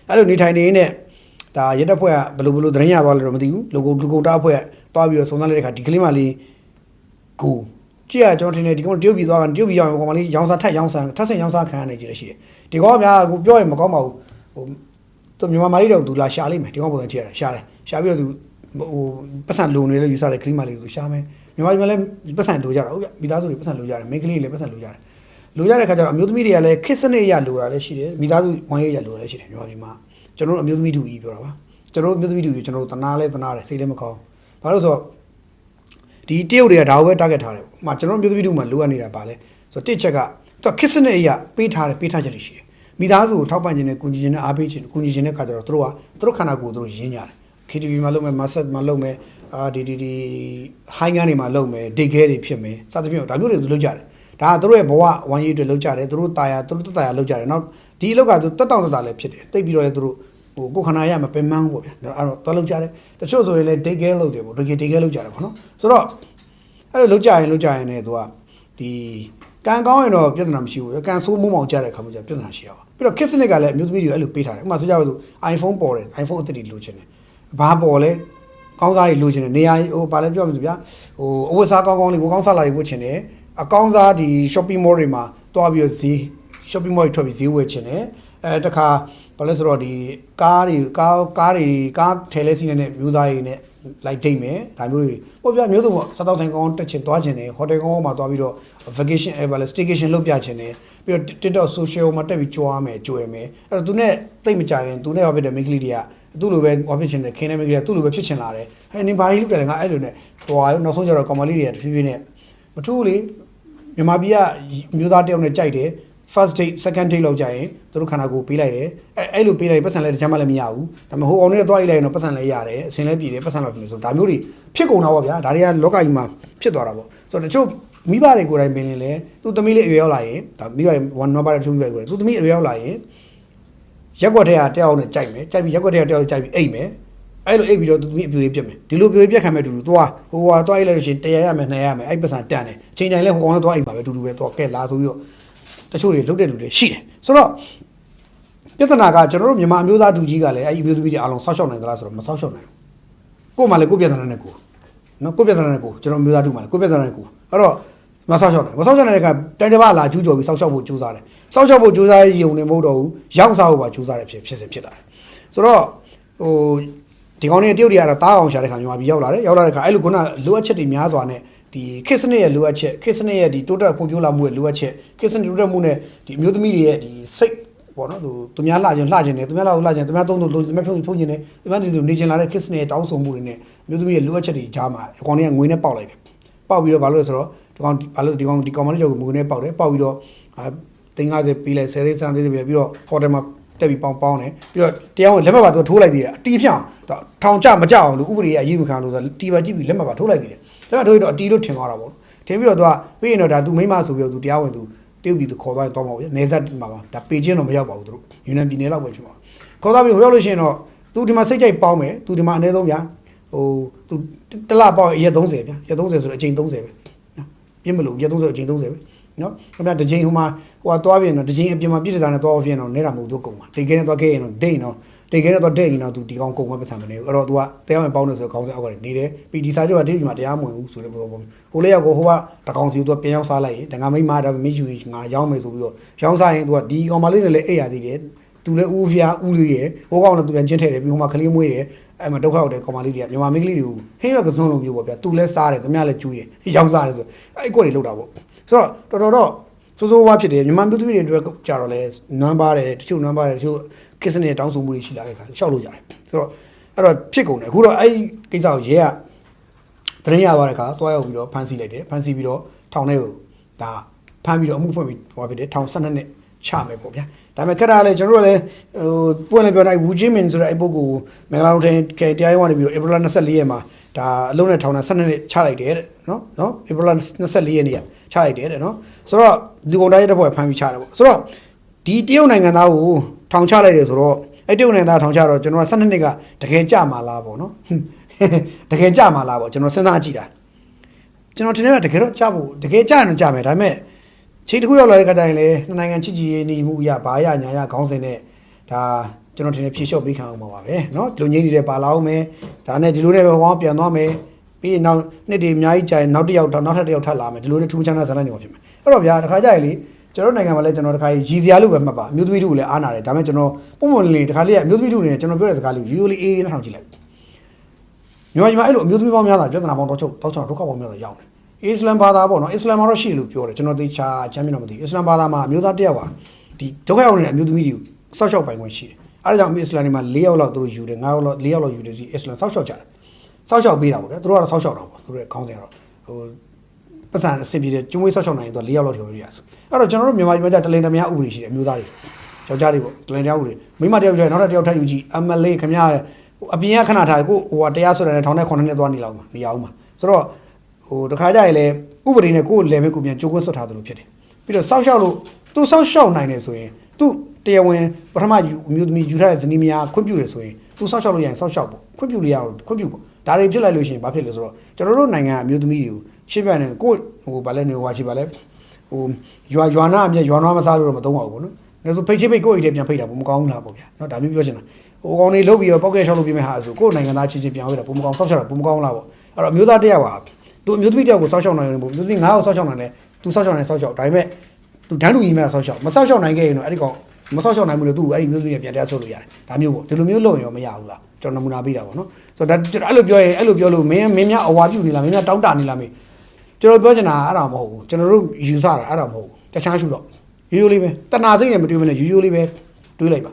အဲ့လိုနေထိုင်နေနဲ့ဒါရက်တက်ဖွဲ့ကဘယ်လိုသတင်းရသွားလဲတော့မသိဘူးလူကုန်တားဖွဲ့သွားပြီးတော့စုံစမ်းလိုက်တဲ့ခါဒီကလေးမလေးကိုကြည့်ရကျွန်တော်ထင်တယ်ဒီကောင်တရုတ်ပြည်သွားကန်တရုတ်ပြည်ရောက်ရင်ကောင်မလေးရောင်းစားထက်ရောင်းစားထက်ဆင်ရောင်းစားခံရနေကြတယ်ရှိတယ်ဒီကောင်ကများကိုပြောရင်မကောင်းပါဘူးဟိုသူမြန်မာမာလေးတော့သူလာရှာလိမ့်မယ်ဒီကောင်ပုံစံကြည့်ရတာရှာတယ်ရှာပြီးတော့သူဟိုပတ်စံလုံနေလို့ယူဆတဲ့ကလေးမလေးကိုရှာမယ်မြန်မာပြည်မှာလည်းပတ်စံလိုကြတာဟုတ်ဗျမိသားစုတွေပတ်စံလိုကြတယ်မိန်းကလေးတွေလည်းပတ်စံလိုကြတယ်လိုကြတဲ့ခါကျတော့အမျိုးသမီးတွေကလည်းခစ်စနစ်ရလိုတာလည်းရှိတယ်မိသားစုဝမ်းရရလိုတာလည်းရှိတယ်မြန်မာပြည်မှာကျွန်တော်တို့အမျိုးသမီးတူကြီးပြောတာပါကျွန်တော်တို့အမျိုးသမီးတူကြီးကျွန်တော်တို့တနာလဲတနာတယ်စိတ်လည်းမကောင်းဘာလို့ဆိုတော့ဒီတရုတ်တွေကဒါကိုပဲ target ထားတယ်ပေါ့ကျွန်တော်တို့အမျိုးသမီးတူမှာလိုအပ်နေတာပါလဲဆိုတော့တစ်ချက်ကသူခစ်စနစ်အရာပေးထားချက်တွေရှိတယ်မိသားစုကိုထောက်ပံ့ခြင်းနဲ့ကူညီခြင်းနဲ့အားပေးခြင်းကူညီခြင်းတဲ့ခါကျတော့သူတို့ခန္ဓာကိုယ်တို့ရင်းကြတယ် KTV မှာလုပ်မယ် massage မှာလုပ်မယ်ဒီ high ကနေမှာလုပ်မယ် day care တွေဖြစ်မယ်စသဖြင့်ဒါမျိုးတွေသူလုပ်ကြတယ်ဒါကသူတို့ရဲ့ဘဝဝမ်းရည်တွေလုပ်ကြတယ်သူတို့တာယာလုပ်ကြတယ်နောက်ဒီအလုပ်ကသူတက်တောင့်တလည်းဖြစ်တယ်တိတ်ပြီးတော့လည်းသူတို့ဟိုကိုခန္ဓာရမပင်မန်းဘူးပေါ့ဗျာအဲ့တော့သွားလုပ်ကြတယ်တချို့ဆိုရင်လည်း day care လုပ်တယ်ပေါ့ day care လုပ်ကြတယ်ပေါ့နော်ဆိုတော့အဲ့လိုလုပ်ကြရင်လည်းသူကဒီကံကောင်းရင်တော့ပြဿနာမရှိဘူးကံဆိုးမုံမောင်ကြတဲ့အခါမှာကျပြဿနာရှိတာပါပြီးတော့ kiss နစ်ကလည်းအမျိုးသမီးတွေအဲ့လိုပေးထားတယ်ဥပမာဆိုကြပါစို့ iPhone ပေါ်တယ် iPhone အသစ်တွေလိုချင်တယ်ဘာပေါ်လဲကောင်းစားတွေလိုချင်တယ်နေရာဟိုဘာလဲပြောမှဆိုဗျာဟိုအဝတ်စားကောင်းလေးကိုကောင်းစားလာတွေဝတ်ချင်တယ်အကောင်းစားဒီ shopping mall တွေမှာတွားပြီးတော့ဈေး shopping mall တွေထွက်ပြီးဈေးဝယ်ချင်တယ်တခါဘာလဲဆိုတော့ဒီကားထဲလဲစီးနေတဲ့မျိုးသားတွေနဲ့လိုက်ဒိတ်မယ်ဒါမျိုးတွေပေါ့ဗျာမျိုးစုံပေါ့စားတောက်ဆိုင်ကောင်းတက်ချင်သွားချင်တယ်ဟိုတယ်ကောင်းမှာသွားပြီးတော့ vacation ဘာလဲ staycation လုပ်ပြချင်တယ်ပြီးတော့ TikTok social မှာတက်ပြီးကြွားမယ်ကြွယ်မယ်အဲ့တော့သူနဲ့တိတ်မကြရင်သူနဲ့ဟောဖြစ်တဲ့မိန်းကလေးတွေကသူ့လိုပဲဟောဖြစ်ချင်တယ်ခင်းတဲ့မိန်းကလေးကသူ့လိုပဲဖြစ်ချင်လာတယ်ဟဲ့နင်ဘာကြီးလုပ်တယ်ငါအဲ့လိုနဲ့ဟိုနောက်ဆုံးကျတော့ကောင်မလေးတွေကတဖြည်းဖြည်းနဲ့မထူးလေမြန်မာပြည်ကမျိုးသားတယောက်နဲ့ကြိုက်တယ် first date second date လောက်ကြရင်သူတို့ခန္ဓာကိုယ်ပေးလိုက်တယ်အဲ့လိုပေးလိုက်ပတ်စံလည်းတခြားမှလည်းမရဘူးဒါပေမဲ့ဟိုအောင်နဲ့သွားလိုက်ရင်တော့ပတ်စံလည်းရတယ်အစင်လည်းပြည်တယ်ပတ်စံလည်းပြည်တယ်ဆိုဒါမျိုးတွေဖြစ်ကုန်တာပေါ့ဗျာဒါတွေကလောကကြီးမှာဖြစ်သွားတာပေါ့ဆိုတော့တချို့မိဘတွေကိုယ်တိုင်ပင်လည်းသူသမီးလေးအရွယ်ရောက်လာရင်ဒါမိဘone number 2မိဘကိုယ်သူသမီးအရွယ်ရောက်လာရင်ရက်ွက်ထဲကတယောက်နဲ့ကြိုက်မယ်ကြိုက်ပြီးရက်ွက်ထဲကတယောက်ကြိုက်ပြီးအိတ်မယ်အဲ့လိုအိတ်ပြီးတော့သူသမီးအပြူလေးပြက်မယ်ဒီလိုပြူလေးပြက်ခံမဲ့တူတူသွားဟိုဟာသွားလိုက်လို့ရှိရင်100ရမယ်200ရမယ်အဲ့ပတ်စံတန်တယ်အချိန်တိုင်းလဲဟိုအောင်နဲ့သွားအိတ်ပါပဲတူတူပဲသွားကဲလာဆိုပြီးတော့တချို့တွေလုတ်တဲ့လူတွေရှိတယ်ဆိုတော့ပြဿနာကကျွန်တော်တို့မြန်မာအမျိုးသားတူကြီးကလည်းအဲ့ဒီအမျိုးသမီးတွေအားလုံးစောက်ရှောက်နိုင်သလားဆိုတော့မစောက်ရှောက်နိုင်ဘူးကို့မှလည်းကို့ပြဿနာနဲ့ကိုနော်ကို့ပြဿနာနဲ့ကိုကျွန်တော်အမျိုးသားတူမှလည်းကို့ပြဿနာနဲ့ကိုအဲ့တော့မစောက်ရှောက်နိုင်တဲ့ကတိုင်တပလာကျူးကျော်ပြီးစောက်ရှောက်ဖို့ကြိုးစားတယ်စောက်ရှောက်ဖို့ကြိုးစားရရုံနဲ့မဟုတ်တော့ဘူးရောက်စားဖို့ပါကြိုးစားတယ်ဖြစ်တာဆိုတော့ဟိုဒီကောင်လေးတရုတ်တွေကတော့တားအောင်ရှာတဲ့ခါမြန်မာပြည်ရောက်လာတဲ့ခါအဲ့လိုခုနလိုအပ်ချက်တွေများစွာနဲ့ဒီခစ်စနစ်ရဲ့လိုအပ်ချက်ခစ်စနစ်ရဲ့ဒီတိုးတက်ဖွံ့ဖြိုးလာမှုရဲ့လိုအပ်ချက်ခစ်စနစ်တိုးတက်မှုနဲ့ဒီအမျိုးသမီးတွေရဲ့ဒီစိတ်ပေါ့နော်သူများလှခြင်းတယ်သူများလှခြင်းသူများသုံးလို့သူများဖုံခြင်းတယ်သူများနေချင်လာတဲ့ခစ်စနစ်ရဲ့တောင်းဆိုမှုတွေနဲ့အမျိုးသမီးရဲ့လိုအပ်ချက်တွေကြားမှာဒီကောင်လေးကငွေနဲ့ပေါက်လိုက်တယ်ပေါက်ပြီးတော့ဘာလို့လဲဆိုတော့ဒီကောင်မလေးကြောင့်ငွေနဲ့ပေါက်တယ်ပေါက်ပြီးတော့350ပေးလိုက်10သိန်း30သိန်းပေးလိုက်ပြီးတော့ဟိုတယ်မှာတက်ပြီးပေါင်းတယ်ပြီးတော့တရားဝင်လက်မှတ်ပါသူထိုးလိုက်သေးတယ်အတီးဖြောင်းထောင်ကြမကြအောင်လို့ဥပဒေကအရေးမခံလို့ဆိုတီပါကြည့်ပြီးလက်မှတ်ပါထိုးလိုက်သေးတယ်ဒါတော့အတီးလို့ထင်သွားတာပေါ့ထင်ပြီးတော့သူကပြီးရင်တော့ဒါသူမိမဆိုပြီးတော့သူတရားဝင်သူတရုတ်ပြည်သူခေါ်သွားရင်တော့မှာပေါ့နေဆက်မှာပါဒါပေချင်းတော့မရောက်ပါဘူးသူတို့ယူနန်ပြည်နယ်လောက်ပဲဖြစ်မှာခေါ်သွားပြီးဟိုရောက်လို့ရှိရင်တော့သူဒီမှာစိတ်ကြိုက်ပေါင်းမယ်သူဒီမှာအနည်းဆုံးဗျာဟိုသူတစ်လပေါင်းရက်30ဗျာရက်30ဆိုတော့အချိန်30ပဲပြင်းမလို့ရက်30အချိန်30ပဲ နော်ခင်ဗျာတချင်းဟိုမှာဟိုကသွားပြင်တော့တချင်းအပြင်မှာပြည့်စံနဲ့သွားပြင်တော့နေတာမဟုတ်သူကုန်မှာတိတ်ခဲနဲ့သွားခဲ့ရင်တော့ဒိတ်နော်တိတ်ခဲနဲ့သွားဒိတ်ရင်တော့သူဒီကောင်ကုန်မဲ့ပတ်စံမနေဘူးအဲ့တော့ तू ကတရားဝင်ပေါင်းနေဆိုတော့ခေါင်းစဉ်အောက်ကနေတယ်ပြီးဒီစာချုပ်ကဒီမှာတရားမဝင်ဘူးဆိုတဲ့ပုံပေါ့ဟိုလေးရောက်ကိုဟိုကတကောင်စီ तू ပြန်ရောက်စားလိုက်ရင်တကမိမဒါမင်းယူငါရောင်းမယ်ဆိုပြီးတော့ရောင်းစားရင် तू ကဒီကောင်မလေးနဲ့လည်းအိတ်ရသေးတယ်သူလည်းဦးဖျားဦးလေးရယ်ဟိုကောင်လည်းသူပြန်ချင်းထည့်တယ်ပြီးဟိုမှာကလေးမွေးတယ်အဲ့မှာဒုက္ခရောက်တဲ့ကောင်မလေးတွေကမြန်မာမိန်းကလေးတွေကိုဟင်းရွက်ကစုံလုံးမျိုးပေါ့ဗျာသူလည်းစားတယ်သူများလည်းကျွေးတယ်ရောင်းစားတယ်ဆိုအဲ့ကွက်တွေလောက်တာပေါ့ဆိုတော့တော်စိုးစိုးဝါဖြစ်တယ်မြန်မာမျိုးသမီးတွေအတွက်ကြတော့လဲနွမ်းပါတယ်တချို့နွမ်းပါတယ်တချို့ကစ္စနဲ့တောင်းဆိုမှုတွေရှိလာတဲ့အခါရှောက်လို့ရတယ်ဆိုတော့အဲ့တော့ဖြစ်ကုန်တယ်အခုတော့အဲ့ဒီကိစ္စကိုရဲကသတင်းရသွားတဲ့အခါတွားရောက်ပြီးတော့ဖမ်းဆီးလိုက်တယ်ဖမ်းဆီးပြီးတော့ထောင်ထဲကိုဒါဖမ်းပြီးတော့အမှုဖွင့်ပြီးဟောဖြစ်တယ်ထောင်12နှစ်ချမယ်ပေါ့ဗျာဒါပေမဲ့ခက်တာလဲကျွန်တော်တို့လည်းဟိုပွင့်လည်းပြောလိုက်ဝူချင်းမင်ဆိုတဲ့အဲ့ပုဂ္ဂိုလ်မင်္ဂလာလုံးထဲတရားရုံးကနေပြီးတော့ဧပြီလ24ရက်မှာဒါအလုံးနဲ့ထောင်နဲ့12နှစ်ချလိုက်တယ်တဲ့နော်ဧပြီလ24ရက်နေ့ကချလိုက်တယ်တဲ့နော်ဆိုတော့ဒီကုန်တိုင်းတဲ့ဘက်ဖမ်းပြီးချတယ်ပေါ့ဆိုတော့ဒီတရုတ်နိုင်ငံသားကိုထောင်ချလိုက်တယ်ဆိုတော့အဲ့တရုတ်နိုင်ငံသားထောင်ချတော့ကျွန်တော်က12နှစ်ကတကယ်ကြမှာလားပေါ့နော်တကယ်ကြမှာလားပေါ့ကျွန်တော်စဉ်းစားကြည့်တာကျွန်တော်ထင်တယ်ကတကယ်တော့ကြဖို့တကယ်ကြရင်ကြမယ်ဒါပေမဲ့ချိန်တစ်ခုရောက်လာတဲ့ခါကျရင်လေနိုင်ငံချစ်ကြည်ရေးနေမှုအရာဘာရညာရခေါင်းစဉ်နဲ့ဒါကျွန်တော်ထင်တယ်ဖြေလျှော့ပေးခံအောင်ပါပဲเนาะလူငင်းနေတဲ့ပါလာအောင်မယ်ဒါနဲ့ဒီလိုနဲ့ပဲဟောပြန်သွားမယ်ပြီးရင်နောက်နှစ်တွေအများကြီးကြာရင်နောက်တစ်ယောက်နောက်ထပ်တစ်ယောက်ထပ်လာမယ်ဒီလိုနဲ့ထူးခြားတဲ့ဇာတ်လမ်းတွေဖြစ်မယ်အဲ့တော့ဗျာတခါကြရလေကျွန်တော်နိုင်ငံမှာလည်းကျွန်တော်တခါရည်စရာလို့ပဲမှတ်ပါအမျိုးသမီးတို့လည်းအားနာတယ်ဒါပေမဲ့ကျွန်တော်ပုံမှန်လေးတခါလေးကအမျိုးသမီးတို့နဲ့ကျွန်တော်ပြောတဲ့စကားလေးရိုးရိုးလေးအေးအေးနဲ့ထောင်ကြည့်လိုက်မြန်မာအဲ့လိုအမျိုးသမီးပေါင်းများတာပြဿနာပေါင်းတော့ချုပ်တောက်ချောင်းဒုက္ခပေါင်းများတာရောက်တယ်အစ္စလမ်ဘာသာပေါ့နော်အစ္စလမ်မှာတော့ရှိတယ်လို့ပြောတယ်ကျွန်တော်သိချာချမ်းမြေတော့မသိအစ္စလမ်ဘာသာမှာအမျိုးသားတစ်ယောက်ပါဒီဒုက္ခရောက်နေတဲ့အမျိုးသမီးတွေကိုစောက်ရှောက်ပိုင်ခွင့်ရှိတယ်အဲဒါကြောင့်အစ္စလမ်တွေမှာ4ယောက်လောက်သူတို့ယူတယ်5ယောက်လောက်4ယောက်လောက်ယူတယ်စီအစ္စလမ်စောက်ရှောက်ကြတယ်စောက်ရှောက်ပေးတာပေါ့ဗျာသူတို့ကတော့စောက်ရှောက်တာပေါ့သူတို့ရဲ့ခေါင်းစဉ်ကတော့ဟိုပတ်စံအဆင်ပြေတယ်ကျွေးစောက်ရှောက်နိုင်ရင်သူက4ယောက်လောက်ထည့်ပေးရဆိုအဲ့တော့ကျွန်တော်တို့မြန်မာပြည်မှာတလင်တမယာဥပဒေရှိတယ်အမျိုးသားတွေယောက်ျားတွေပေါ့တလင်တရားဥပဒေမိမတယောက်ကျနောက်တစ်ယောက်ထပ်ယူကြည့် MLA ခင်ဗျာအပြင်ကခဏထားကိုဟိုတရားဆိုတဲ့ထောင်ထဲ9နှစ်သွားနေလောက်မှာနေအောင်မှာဆိုတော့ဟိုတခါကြရင်လေဥပဒေနဲ့ကိုယ်လည်းပဲကိုပြန်ကြိုးကွင်းဆွတ်ထားသလိုဖြစ်တယ်ပြီးတော့စောက်ရှောက်လို့သူစောက်ရှောက်နိုင်တယ်ဆိုရင်သူတရားဝင်ပထမယူအမျိုးသမီးယူထားတဲ့ဇနီးမယားခွင့်ပြုတယ်ဆိုရင်သူစောက်ရှောက်လို့ရရင်စောက်ရှောက်ပေါ့ခွင့်ပြုလို့ရအောင်ခွင့်ပြုပေါ့ဒါတွေဖြစ်လိုက်လို့ရှိရင်ဘာဖြစ်လဲဆိုတော့ကျွန်တော်တို့နိုင်ငံအမျိုးသမီးတွေကိုရှင်းပြနေကိုဟိုဗာလဲနေဟိုရှိဗာလဲဟိုရွာနာအမြဲရွာနွားမစားလို့တော့မသုံးပါဘူးပေါ့နော်ဒါဆိုဖိတ်ချိဖိတ်ကိုယ့်အိမ်ထဲပြန်ဖိတ်တာပုံမကောင်းဘူးလားပေါ့ဗျာနော်ဒါမျိုးပြောချင်တာဟိုကောင်တွေလုတ်ပြီးတော့ပောက်ကဲရှောက်လို့ပြမယ်ဟာဆိုကိုယ့်နိုင်ငံသားချင်းချင်းပြန်ဝေးတာပုံမကောင်းစောက်ရှောက်တာပုံမကောင်းလားပေါ့အဲ့တော့အမျိုးသားတစ်ယောက်ပါသူအမျိုးသမီးတစ်ယောက်ကိုစောက်ရှောက်နိုင်တယ်ပေါ့အမျိုးသမီး9ယောက်စောက်ရှောက်နိုင်တယ်သူစောက်ရှောက်နိုင်စောက်ရှောက်ဒါပေမဲ့သူတန်းတူညီမဲ့စောက်ရှောက်မစောက်ရှောက်နိုင်ခဲ့ရင်တော့အဲ့ဒီကောင်မစောက်ရှောက်နိုင်ဘူးလို့သူ့အဲ့ဒီမျိုးသမီးနဲ့ပြန်တရားဆုပ်လို့ရတယ်ဒါမျိုးပေါ့ဒီလိုမျိုးလုပ်ရင်ရောမရဘူးလားကျွန်တော်နမူနာပေးတာပေါ့နော်ဆိုတော့ဒါအဲ့လိုပြောရင်အဲ့လိုပြောလို့မင်းများအဝါပြုနေလားမင်းများတောင်းတနေလားမင်းကျွန်တော်ပြောချင်တာအဲ့ဒါမဟုတ်ဘူးကျွန်တော်တို့ယူဆတာအဲ့ဒါမဟုတ်ဘူးတခြားရှုတော့ရိုးရိုးလေးပဲတဏှာစိတ်နဲ့မတွေးမနဲ့ရိုးရိုးလေးပဲတွေးလိုက်ပါ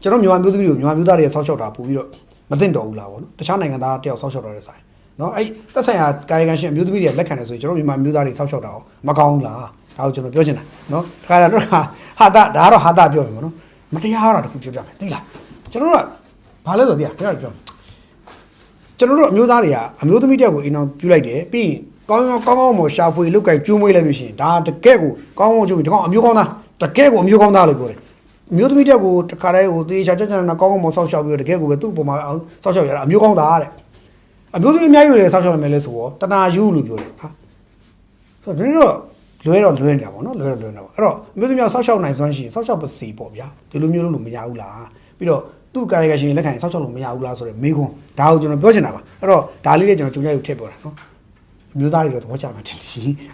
ကျွန်တော်မြန်မာမျိုးသမီးတို့မြန်မာမျိုးသားတွေဆောက်ရှောက်တာပို့ပြီးတော့မသိတော့ဘူးလားပေါ့နော်တခြားနိုင်ငံသားတယောက်ဆောက်ရှောက်တာတဲ့ဆိုင်နော်အဲ့သက်ဆိုင်ရာကာယကံရှင်မျိုးသမီးတွေလက်ခံတယ်ဆိုရင်ကျွန်တော်မြန်မာမျိုးသားတွေဆောက်ရှောက်တာရောမကောင်းဘူးလားဒါကိုကျွန်တော်ပြောချင်တာနော်တခါတော့ဟာတာဒါကတော့ဟာတာပြောမယ်ပေါ့နော်မတရားတာတခုပြောပြမယ်သိလားကျွန်တော်တို့ကဘာလဲဆိုပြကျွန်တော်တို့အမျိုးသားတွေကအမျိုးသမီးတယောက်ကိုအိမ်အောင်ပြုလိုက်တယ်ပြီးကောင်းမော်ရှာဖွေလုတ်ကင်ကျိုးမွေးလိုက်လို့ရှိရင်ဒါတကယ့်ကိုကောင်းကျိုးပြီးဒီကောင်အမျိုးကောင်းသားတကယ့်ကိုအမျိုးကောင်းသားလို့ပြောတယ်မျိုးသမီးတက်ကိုတခါတည်းဟိုတေးချာချက်ချာနာကောင်းကောင်းမဆောက်ရှောက်ပြီးတော့တကယ်ကိုပဲသူ့အပေါ်မှာဆောက်ရှောက်ရတာအမျိုးကောင်းသားတဲ့အမျိုးသမီးအများကြီးတွေဆောက်ရှောက်နိုင်မယ်လဲဆိုတော့တနာယူလို့ပြောတယ်ဟာဆိုတော့လွဲနေတာပေါ့နော်လွဲနေတာပေါ့အဲ့တော့အမျိုးသမီးဆောက်ရှောက်နိုင်စွမ်းရှိရင်ဆောက်ရှောက်ပစီပေါ့ဗျာဒီလိုမျိုးလို့မရဘူးလားပြီးတော့သူ့ကာယကရှင်လက်ခံဆောက်ရှောက်လို့မရဘူးလားဆိုတော့မေးခွန်းဒါကိုကျွန်တော်ပြောချင်တာပါအဲ့တော့ဒါလေးလေးကျွန်တော်ကြုံရလို့ထည့်ပြောတာနော်အမျိုးသားတွေတော့သဘောကျမှာတင်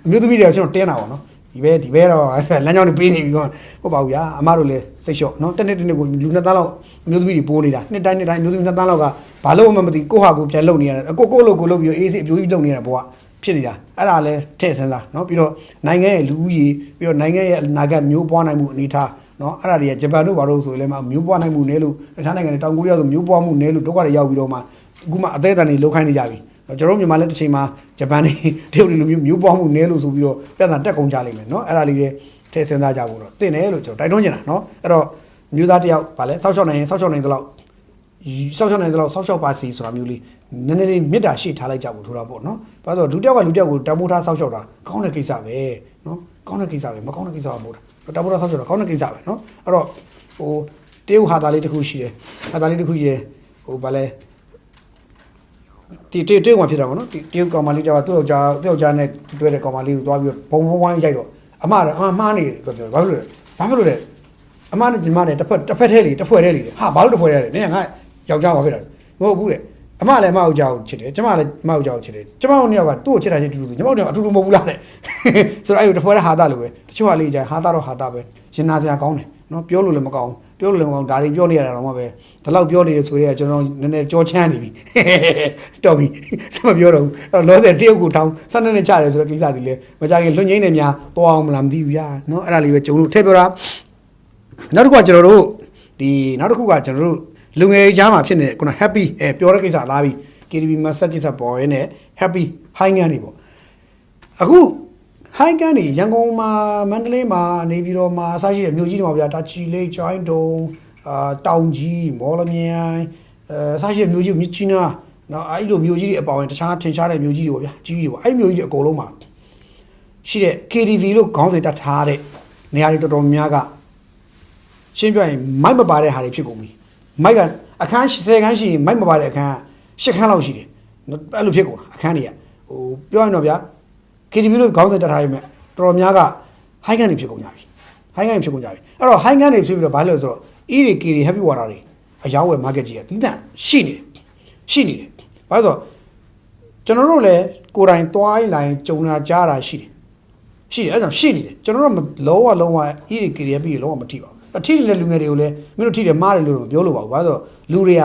အမျိုးသမီးတွေတော့ကျွန်တော်တင်းတာပေါ့နော်ဒီဘဲတော့လမ်းကြောင်းတွေပေးနေပြီတော့ဟုတ်ပါဘူးဗျာအမတို့လည်းစိတ်လျှော့နော်တစ်နှစ်ကိုလူ2သန်းလောက်အမျိုးသမီးတွေပိုးနေတာနှစ်တိုင်းအမျိုးသမီး2သန်းလောက်ကဘာလို့မှမသိကိုဟာကိုပြန်လုံနေရတယ်ကိုလို့လုပ်ပြီးအေးစိအပြိုးကြီးလုပ်နေရတဲ့ဘဝဖြစ်နေတာအဲ့ဒါလည်းထည့်စမ်းစားနော်ပြီးတော့နိုင်ငံရဲ့လူဦးရေပြီးတော့နိုင်ငံရဲ့အနာဂတ်မျိုးပွားနိုင်မှုအနေထားနော်အဲ့ဒါတွေကဂျပန်တို့ဘာလို့ဆိုရင်လည်းမျိုးပွားနိုင်မှုနည်းလို့တခြားနိုင်ငံတွေတောင်ကိုရီးယားဆိုမျိုးပွားမှုနည်းလို့ဒုက္ခတွေရောက်ပြီးတော့မှအခုမှအသေးအတန်တွေလောက်ခိုင်းနေကြပြီကျွန်တော်မြန်မာလည်းတစ်ချိန်မှာဂျပန်တွေတရုတ်တွေလိုမျိုးပွားမှုနည်းလို့ဆိုပြီးတော့ပြဿနာတက်ကုန်ကြလိမ့်မယ်နော်အဲ့ဒါလေးတွေထည့်စဉ်းစားကြဖို့တော့သိတယ်လို့ကျွန်တော်တိုက်တွန်းချင်တာနော်အဲ့တော့မျိုးသားတယောက်ဗာလဲစောက်ချောက်နိုင်တဲ့လောက်စောက်ချောက်နိုင်တဲ့လောက်စောက်ချောက်ပါစီဆိုတာမျိုးလေးနည်းနည်းလေးမေတ္တာရှိထားလိုက်ကြဖို့ထိုးတာပေါ့နော်ဘာလို့လူတယောက်ကလူတယောက်ကိုတမိုးထားစောက်ချောက်တာကောင်းတဲ့ကိစ္စပဲနော်ကောင်းတဲ့ကိစ္စပဲမကောင်းတဲ့ကိစ္စမဟုတ်တာတမိုးထားစောက်ချောက်တာကောင်းတဲ့ကိစ္စပဲနော်အဲ့တော့ဟိုတရုတ်ဟာသားလေးတစ်ခုရှိတယ်ဟာသားလေးတစ်ခုရှိတယ်ဟိုဗာလဲ ဒီတေးကဖြစ်တာပေါ့နော်ဒီတေးကောင်မလေးကြောက်သူ့ယောက်ျားနဲ့တွဲတဲ့ကောင်မလေးကိုသွားပြီးဘုံဝိုင်းရိုက်တော့အမမှားနေတယ်ဆိုပြောဘာလို့လဲအမနဲ့ညီမနဲ့တစ်ဖက်ထဲလေတစ်ဖွဲ့ထဲလေဟာဘာလို့တစ်ဖွဲ့ထဲလဲနင်ကငါယောက်ျားဘာဖြစ်တာမဟုတ်ဘူးတဲ့အမလည်းအမယောက်ျားကိုချစ်တယ်ကျမလည်းအမယောက်ျားကိုချစ်တယ်ကျမတို့နှစ်ယောက်ကသူ့ကိုချစ်တာချင်းတူတူညီမတို့အတူတူမဟုတ်ဘူးလားတဲ့ဆိုတော့အဲ့ဒီတစ်ဖွဲ့ထဲဟာတာလို့ပဲတချို့ကလေးကြဟာတာတော့ဟာတာပဲရင်နာစရာကောင်းတယ်နော်ပြောလို့လည်းမကောင်းဒါတွေပြောနေရတာတော့မှပဲဒီလောက်ပြောနေတယ်ဆိုရဲကျွန်တော်နည်းနည်းကြောချမ်းနေပြီတော်ပြီစမပြောတော့ဘူးအဲ့တော့လောဆယ်တရုတ်ကိုထောင်းစနေနဲ့ချတယ်ဆိုတော့ကိစ္စဒီလေမကြခင်လွှင့်ငိမ့်နေများသွားအောင်မလားမသိဘူးဗျာနော်အဲ့ဒါလေးပဲဂျုံလို့ထည့်ပြောတာနောက်တစ်ခုကကျွန်တော်တို့လူငယ်ကြားမှာဖြစ်နေတဲ့ခုန happy ပြောတဲ့ကိစ္စလာပြီ KTV မှာဆက်ကိစ္စပေါ်ရင်းနဲ့ happy high ငန်းနေပေါ့အခု high ငန်းနေရန်ကုန်မှာမန္တလေးမှာနေပြီးတော့မှာအစားရှိတဲ့မြို့ကြီးတွေမှာဗျာတာချီလေးချိုင်းတုံတောင်ကြီးမော်လမြိုင်အစားရှိတဲ့မြို့ကြီးမြစ်ကြီးနားနော်အဲ့လိုမြို့ကြီးတွေအပေါင်းတခြားထင်ရှားတဲ့မြို့ကြီးတွေပေါ့ဗျာကြီးတွေပေါ့အဲ့မြို့ကြီးတွေအကုန်လုံးမှာရှိတဲ့ KTV လို့ခေါင်းစဉ်တက်ထားတဲ့နေရာတွေတော်တော်များကရှင်းပြရင်မိုက်မပါတဲ့ဟာတွေဖြစ်ကုန်ပြီမိုက်ကအခန်း10ခန်းရှိရင်မိုက်မပါတဲ့အခန်း10ခန်းလောက်ရှိတယ်အဲ့လိုဖြစ်ကုန်တာအခန်းတွေကပြောရင်တော့ဗျာ KTV လို့ခေါင်းစဉ်တက်ထားရမယ်တော်တော်များက high ခန်းတွေဖြစ်ကုန်ကြပြီ high ခန်းတွေဖြစ်ကုန်ကြပြီအဲ့တော့ high ခန်းတွေဖြစ်ပြီးတော့ဘာလို့လဲဆိုတော့ KTV happy water တွေအယောင်းဝယ် market ကြီးကတိတန့်ရှိနေတယ်ဘာလို့ဆိုတော့ကျွန်တော်တို့လည်းကိုယ်တိုင်တွိုင်းလိုင်းကြုံတာကြားတာရှိတယ်အဲ့ဒါရှိနေတယ်ကျွန်တော်တို့လုံးဝ KTV happy လုံးဝမထိပါဘူးအထီးနေတဲ့လူငယ်တွေကိုလည်းမင်းတို့ထိတယ်မားတယ်လို့ပြောလို့ပါဘူးဘာလို့လူတွေ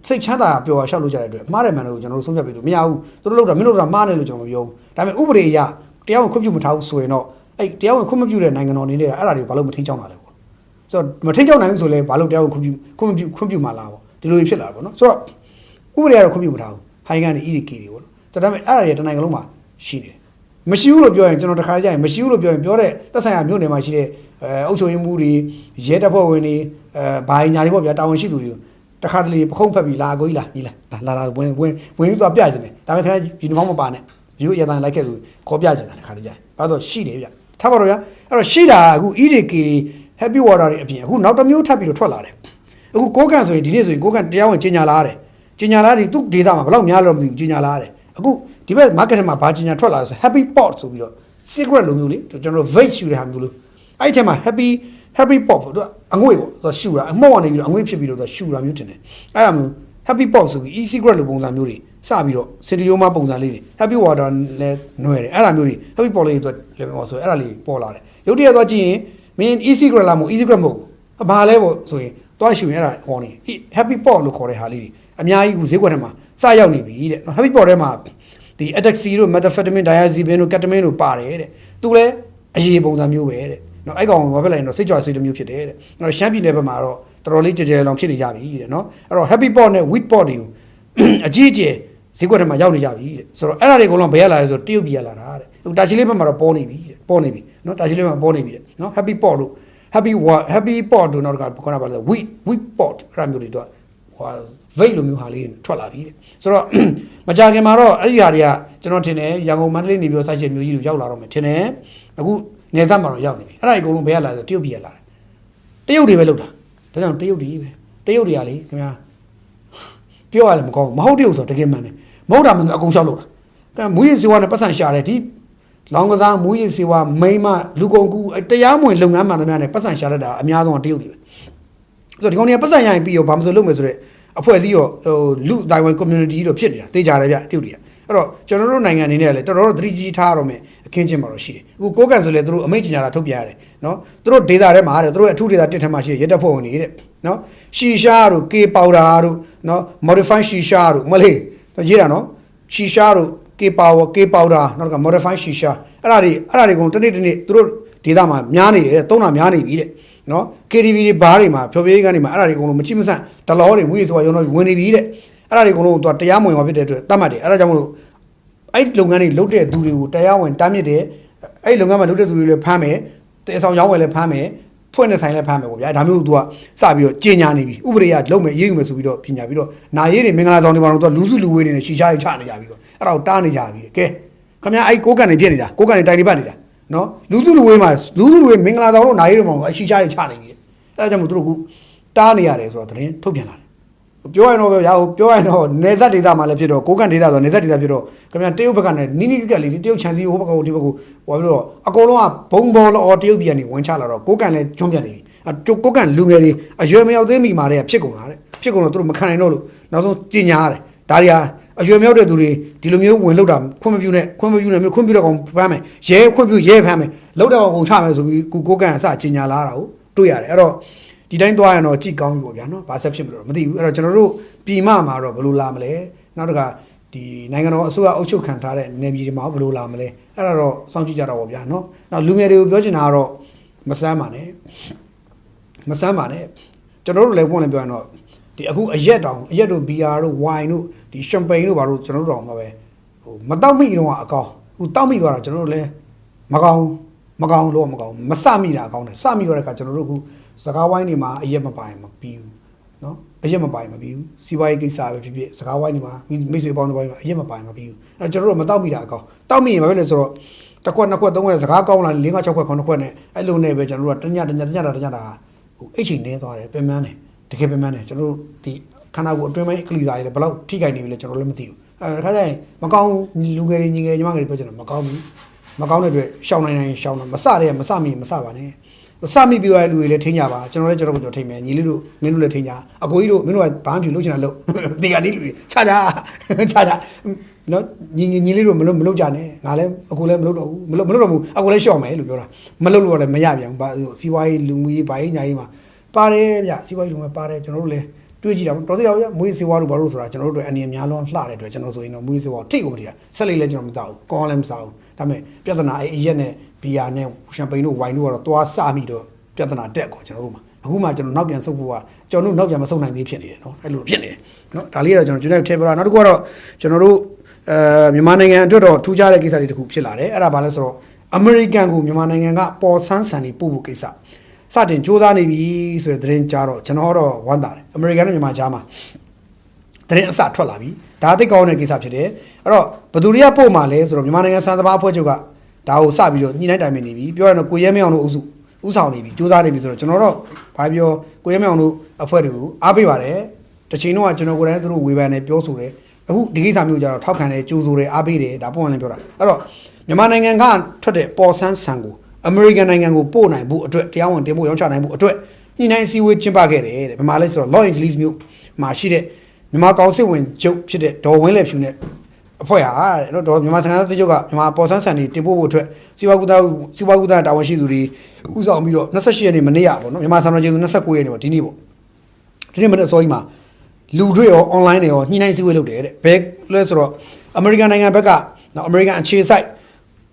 ကစိတ်ချမ်းသာပျော်ရှောက်လို့ကြတဲ့အတွက်မားတယ်မှန်လို့ကျွန်တော်တို့ဆုံးဖြတ်ပြီးလို့မရဘူးသူတို့လောက်တာမင်းတို့ကမားတယ်လို့ကျွန်တော်မပြောဘူးဒါပေမဲ့ဥပဒေအရတရားဝင်ခွင့်ပြုမထားဘူးဆိုရင်တော့အဲ့တရားဝင်ခွင့်မပြုတဲ့နိုင်ငံတော်အနေနဲ့အဲ့ဒါတွေဘာလို့မထိန်းချောင်းတာလဲပေါ့ဆိုတော့မထိန်းချောင်းနိုင်ဘူးဆိုလဲဘာလို့တရားဝင်ခွင့်ပြုမှာလားပေါ့ဒီလိုဖြစ်လာတာပေါ့နော်ဆိုတော့ဥပဒေကတော့ခွင့်ပြုမထားဘူးဟိုင်းကန်နေ EDK တွေပေါ့နော်ဆိုတော့ဒါပေမဲ့အဲ့ဒါတွေတနိုင်ငံလုံးမှာရှိနေတယ်မရှိဘူးလို့ပြောရင်ကျွန်တော်တခါကြရင်မရှိဘူးလို့ပြောရင်ပြောတဲ့သက်ဆိုင်ရာမြို့နယ်မှာရှိတဲ့အုပ်ချုပ်ရေးမှူးတွေရဲတပ်ဖွဲ့ဝင်တွေဘာညာတွေပေါ့ဗျာတာဝန်ရှိသူတွေတခါတလေပခုံးဖက်ပြီးလာကိုကြီးလာညီလာဝင်ပြီးသွားပြကျင်တယ်ဒါပေမဲ့ခင်ဗျာယူနီဖောင်းမပါနဲ့ရိုးရတန်လိုက်ခဲ့သူခေါ်ပြကျင်တာတခါတလေကြရင်ဘာလို့ရှိတယ်ဗျထားပါတော့ဗျာအဲ့တော့ရှိတာအခု EDK တွေ happy water တွေအပြင်အခုနောက်တစ်မျိုးထပ်ပြီးတော့ထွက်လာတယ်အခုကိုကန်ဆိုရင်ဒီနေ့ဆိုရင်ကိုကန်တရားဝင်ကြီးညာလာတယ်ကြီးညာလာတယ်သူ့ဒေတာမှာဘယ်လောက်များလို့မသိဘူးကြီးညာလာတယ်အခုဒီဘက် market ထဲမှာဘာကြီးညာထွက်လာလဲဆို happy pot ဆိုပြီးတော့ secret လိုမျိုးလေကျွန်တော် vape ရှူတဲ့ဟာမျိုးလို့အဲ့ထဲမှာ happy pop တို့အငွေ့ပေါ့သူရှူတာအမော့ကနေပြီးတော့အငွေ့ဖြစ်ပြီးတော့သူရှူတာမျိုးတင်တယ်အဲ့ဒါမျိုး happy pop ဆိုပြီး e-secret လိုပုံစံမျိုးတွေစပြီးတော့စင်တီယိုမာပုံစံလေးတွေ happy water လည်းနွယ်တယ်အဲ့ဒါမျိုးတွေ happy pop လေးတွေလည်းပေါ့ဆိုအဲ့ဒါလေးပေါ်လာတယ်ရုပ်တရက်သွားကြည့်ရင်မင်း e-secret လားမဟုတ် e-secret မဟုတ်ဘူးဘာလဲပေါ့ဆိုရင်သွားရှူရင်အဲ့ဒါဟောနေ happy pop လို့ခေါ်တဲ့ဟာလေးတွေအများကြီးကိုဈေးကွက်ထဲမှာစရောက်နေပြီတဲ့ happy pop ထဲမှာဒီ ecstasy တို့ methamphetamine diazepam တို့ ketamine တို့ပါတယ်တဲ့သူလည်းအရေးပုံစံမျိုးပဲတဲ့နော်အဲ့ကောင်ဘာဖြစ်လိုက်ရင်တော့စိတ်ကြွဆွေးတစ်မျိုးဖြစ်တယ်တဲ့အဲ့တော့ရှမ်းပြည်နယ်ဘက်မှာတော့တော်တော်လေးကြဲကြဲလောင်ဖြစ်နေကြပြီတဲ့နော်အဲ့တော့ happy pot နဲ့ wheat pot တွေကိုအကြီးအကျယ်ဈေးကွက်ထဲမှာရောက်နေကြပြီတဲ့ဆိုတော့အဲ့ဒါတွေအကုန်လုံးဘယ်ရလာလဲဆိုတော့တရုတ်ပြည်ရလာတာတဲ့တာချီလေးဘက်မှာတော့ပေါ်နေပြီနော်တာချီလေးမှာပေါ်နေပြီတဲ့နော် happy pot တို့ happy pot တို့နောက်ကခေါင်းပါလဲ wheat pot အဲ့ဒါမျိုးတွေတော့veil လိုမျိုးဟာလေးထွက်လာပြီတဲ့ဆိုတော့မကြခင်မှာတော့အဲ့ဒီဟာတွေကကျွန်တော်ထင်တယ်ရန်ကုန်မန္တလေးနေပြီးတော့စိုက်ချက်မျိုးကြီးတွေရောက်လာတော့မယ်ထင်တယ်အခုနေသားမှာတော့ရောက်နေပြီအဲ့ဒါအကုန်လုံးဘယ်ရလာလဲဆိုတရုတ်ပြည်ရလာတယ်တရုတ်တွေပဲလောက်တာဒါကြောင့်တရုတ်တွေကလေခင်ဗျာပြောရလည်းမကောင်းဘူးမဟုတ်တရုတ်ဆိုတကယ်မှန်တယ်မဟုတ်တာမှန်အကုန်ရှောက်လို့တာမူရည်စေဝါနဲ့ပတ်စံရှာတယ်ဒီလောင်ကစားမူရည်စေဝါမိန်းမလူကုန်ကူတရားမဝင်လုပ်ငန်းမှန်သမျှနဲ့ပတ်စံရှာတတ်တာအများဆုံးကတရုတ်တွေပဲဆိုတော့ဒီကောင်တွေကပတ်စံရရင်ပြီးရောဘာမှမဆိုလုပ်မယ်ဆိုတော့အဖွဲ့အစည်းရောလူတိုင်ဝမ် community တော့ဖြစ်နေတာသိကြတယ်ဗျတရုတ်တွေကအဲ့တော့ကျွန်တော်တို့နိုင်ငံအနေနဲ့လည်းတော်တော်သတိကြီးထားရတော့မယ်အခင်းချင်းမှာတော့ရှိတယ်အခုကိုကန်ဆိုလည်းသူတို့အမိန့်ကြေညာတာထုတ်ပြန်ရတယ်နော်သူတို့ data ထဲမှာတဲ့သူတို့အထူး data တစ်ထဲမှာရှိရရက်တက်ဖို့ဝင်နေတဲ့နော်ရှီရှာတို့ K powder တို့နော် modify ရှီရှာတို့မလေးရေးတာနော်ရှီရှာတို့ K powder နောက်က modify ရှီရှာအဲ့ဒါတွေကုန်တနေ့သူတို့ data မှာများနေတယ်သုံးတာများနေပြီတဲ့နော် KTV တွေဘားတွေမှာဖြော်ပြရေးကနေမှာအဲ့ဒါတွေအကုန်လုံးမချိမဆန့်ဒလောတွေမွေးဆိုတာရုံတော့ဝင်နေပြီတဲ့အဲ့ဒါတွေအကုန်လုံးသူတရားမဝင်မှာဖြစ်တဲ့အတွက်တတ်မှတ်တယ်အဲ့ဒါကြောင့်မလို့အဲ့လုပ်ငန်းတွေလုပ်တဲ့သူတွေကိုတရားဝင်တားမြစ်တယ်အဲ့လုပ်ငန်းမှာလုပ်တဲ့သူတွေလည်းဖမ်းမယ်တေဆောင်ရောင်းဝယ်လည်းဖမ်းမယ်ဖွင့်တဲ့ဆိုင်လည်းဖမ်းမယ်ပေါ့ဗျာဒါမျိုးသူကစပြီးတော့ကြေညာနေပြီဥပဒေကလုံးမယ်ရေးယူမယ်ဆိုပြီးတော့ပြင်ညာပြီးတော့နာရေးတွေမင်္ဂလာဆောင်တွေမှာတော့လူစုလူဝေးတွေနဲ့ရှီရှားတွေချနေကြပြီဆိုအဲ့ဒါကိုတားနေကြပြီကဲခင်ဗျာအဲ့ကိုကန်တွေဖြစ်နေတာကိုကန်တွေတိုင်တွေပတ်နေတာနော်လူစုလူဝေးမှာလူစုလူဝေးမင်္ဂလာဆောင်တို့နာရေးတွေမှာအရှီရှားတွေချနေပြီအဲ့ဒါကြောင့်မို့သူတို့ကတားနေရတယ်ဆိုတော့သတင်းထုတ်ပြန်လာတယ် ပြောရတော့ဗျာပြောရတော့နေသက်ဒေသမှာလည်းဖြစ်တော့ကိုကန်ဒေသဆိုနေသက်ဒေသဖြစ်တော့ခင်ဗျာတရုတ်ဘက်ကနဲ့နီးနီးကပ်လေးတရုတ်ခြံစည်းဟိုဘက်ကဟိုဒီဘက်ကိုဟိုပြီးတော့အကုန်လုံးကဘုံဘောလောတရုတ်ပြည်ကနေဝင်ချလာတော့ကိုကန်လည်းကျွန်းပြတ်နေပြီကိုကန်လူငယ်တွေအရွယ်မရောက်သေးမီမှာတည်းဖြစ်ကုန်တာတဲ့ဖြစ်ကုန်တော့သူတို့မခံနိုင်တော့လို့နောက်ဆုံးကြီးညာရတယ်ဒါတွေဟာအရွယ်မြောက်တဲ့သူတွေဒီလိုမျိုးဝင်လောက်တာခွင့်မပြုနဲ့ခွင့်ပြုတော့ကောင်ဖမ်းမယ်ရဲခွင့်ပြုရဲဖမ်းမယ်လောက်တော့ကုန်ချမယ်ဆိုပြီးကိုကန်အစကြီးညာလာတာကိုတွေ့ရတယ်အဲ့တော့ဒီတိုင်းသွားရင်တော့ကြည့်ကောင်းပြီပေါ့ဗျာနော်ဘာဆက်ဖြစ်မလို့မသိဘူးအဲ့တော့ကျွန်တော်တို့ပြည်မမှာတော့ဘယ်လိုလာမလဲနောက်တစ်ခါဒီနိုင်ငံတော်အစိုးရအုပ်ချုပ်ခံထားတဲ့နယ်ပြည်တွေမှာဘယ်လိုလာမလဲအဲ့ဒါတော့စောင့်ကြည့်ကြတော့ပေါ့ဗျာနော်နောက်လူငယ်တွေကိုပြောချင်တာကတော့မစမ်းပါနဲ့ကျွန်တော်တို့လည်းပြောရင်တော့ဒီအခုအရက်တို့ BR တို့ wine တို့ဒီ champagne တို့ဘာလို့ကျွန်တော်တို့တော့မှာပဲဟိုမတောက်မိတော့အကောင်ဟိုတောက်မိသွားတာကျွန်တော်တို့လည်းမကောင်းလို့မကောင်းမစမိတာအကောင်းတယ်စမိရတဲ့အခါကျွန်တော်တို့အခုစကားဝိုင်းတွေမှာအရက်မပိုင်မပြီးဘူးနော်အရက်မပိုင်မပြီးဘူးစီးပွားရေးကိစ္စပဲဖြစ်ဖြစ်စကားဝိုင်းတွေမှာမိတ်ဆွေပေါင်းတဲ့ပိုင်းမှာအရက်မပိုင်မပြီးဘူးအဲကျွန်တော်တို့မတောက်မိတာအကောင်းတောက်မိရင်ဘာဖြစ်လဲဆိုတော့တစ်ခွက်နှစ်ခွက်သုံးခွက်စကားကောင်းလာ၄-၅-၆ခွက်9ခွက်နဲ့အဲ့လိုနဲ့ပဲကျွန်တော်တို့ကတညတာဟိုအိတ်ချိန်နေသွားတယ်ပြင်ပန်းတယ်တကယ်ပြင်ပန်းတယ်ကျွန်တော်တို့ဒီခန္ဓာကိုယ်အတွင်းပိုင်းကလေးစားတွေလည်းဘယ်လောက်ထိခိုက်နေပြီလဲကျွန်တော်လည်းမသိဘူးအဲခါကျရင်မကောင်းလူငယ်တွေညီငယ်ညီမငယ်တွေပြောချင်တယ်မကောင်းဘူးမကောင်းတဲ့အတွက်ရှောင်းနိုင်ရှောင်းတော့မစတဲ့မစမိမစပါနဲ့စမိပြီးသွားတဲ့လူတွေလည်းထိညာပါကျွန်တော်လည်းကျွန်တော်ထိမယ်ညီလေးတို့မင်းတို့လည်းထိညာအကိုကြီးတို့မင်းတို့ကဘာမှမဖြစ်လို့ချင်တာလို့တေကတိလူတွေခြားနော်ညီလေးတို့မလုပ်ကြနဲ့ငါလည်းအကိုလည်းမလုပ်တော့ဘူးမလုပ်တော့ဘူးအကိုလည်းရှော့မယ်လို့ပြောတာမလုပ်လို့လည်းမရပြန်ဘူးစီးပွားရေးလူမှုရေးဘာရေးညာရေးမှာပါတယ်ဗျစီးပွားရေးလူမှုပါတယ်ကျွန်တော်တို့လည်းတွေးကြည့်တာတော်သေးတော့မွေးစီးပွားတို့ဘာလို့ဆိုတာကျွန်တော်တို့အတွက်အနေအများလုံးလှတဲ့အတွက်ကျွန်တော်ဆိုရင်တော့မွေးစီးပွားထိတ်ကိုမထိတာဆက်လေးလည်းကျွန်တော်မတောက်ဘူးကောင်းလည်းမစားဘူးဒါပေမဲ့ပြဿနာအရက်နဲ့ဘီယာနဲ့ရှမ်ပိန်တို့ဝိုင်တို့ကတော့သွားစမိတော့ပြဿနာတက်ကောကျွန်တော်တို့မှာအခုမှကျွန်တော်နောက်ပြန်ဆုပ်ဖို့ကကျွန်တော်တို့နောက်ပြန်မဆုပ်နိုင်သေးဖြစ်နေတယ်နော်အဲ့လိုဖြစ်နေတယ်နော်ဒါလေးကတော့ကျွန်တော်ထည့်ပြတာနောက်တစ်ခုကတော့ကျွန်တော်တို့မြန်မာနိုင်ငံအတွက်တော့ထူးခြားတဲ့ကိစ္စတွေတခုဖြစ်လာတယ်အဲ့ဒါဘာလဲဆိုတော့အမေရိကန်ကိုမြန်မာနိုင်ငံကပေါ်ဆန်းဆန်နေပို့ဖို့ကိစ္စစတင်စ조사နေပြီဆိုတဲ့သတင်းကြားတော့ကျွန်တော်တော့ဝမ်းသာတယ်အမေရိကန်နဲ့မြန်မာကြားမှာသတင်းအစထွက်လာပြီဒါအသိကောင်းတဲ့ကိစ္စဖြစ်တယ်အဲ့တော့ဘယ်သူတွေကပို့မှာလဲဆိုတော့မြန်မာနိုင်ငံစံစဘာအဖွဲ့ချုပ်ကဒါကိုစပြီးတော့ညှိနှိုင်းတိုင်ပင်နေပြီပြောရရင်တော့ကိုရဲမင်းအောင်တို့အုပ်စုဥဆောင်နေပြီစ조사နေပြီဆိုတော့ကျွန်တော်တော့ဘာပြောကိုရဲမင်းအောင်တို့အဖွဲ့တွေကိုအားပေးပါတယ်တစ်ချိန်တော့ကျွန်တော်ကိုယ်တိုင်သူတို့ဝေဖန်နေပြောဆိုတယ်အခုဒီကိစ္စမျိုးကြတော့ထောက်ခံတယ်ကြိုးဆိုတယ်အားပေးတယ်ဒါပုံမှန်လည်းပြောတာအဲ့တော့မြန်မာနိုင်ငံကထွက်တဲ့ပေါ်ဆန်းဆန်ကိုအမေရိကန်နိုင်ငံကိုပို့နိုင်ဖို့အတွက်တရားဝင်တင်ဖို့ရောင်းချနိုင်ဖို့အတွက်ညှိနှိုင်းစည်းဝေးကျင်းပခဲ့တယ်တဲ့မြန်မာလဲဆိုတော့ Los Angeles မြို့မှာရှိတဲ့မြန်မာကောင်စစ်ဝင်ချုပ်ဖြစ်တဲ့ဒေါ်ဝင်းလက်ဖြူနဲ့အဖွဲ့ဟာတဲ့နော်ဒေါ်မြန်မာစံသားတချုပ်ကမြန်မာပေါ်ဆန်းဆန်တွေတင်ဖို့အတွက်စီးပွားကူတာတာဝန်ရှိသူတွေဥဆောင်ပြီးတော့28ရက်နေ့မနေ့ရပေါ့နော်မြန်မာစံတော်ချိန်29ရက်နေ့ပေါ့ဒီနေ့ပေါ့ဒီနေ့မနေ့အစောကြီးမှာလူတွေရော online တွေရောညှိနှိုင်းစည်းဝေးလုပ်တယ်တဲ့ဘယ်လဲဆိုတော့အမေရိကန်နိုင်ငံဘက်ကနော်အမေရိကန်အခြေစိုက်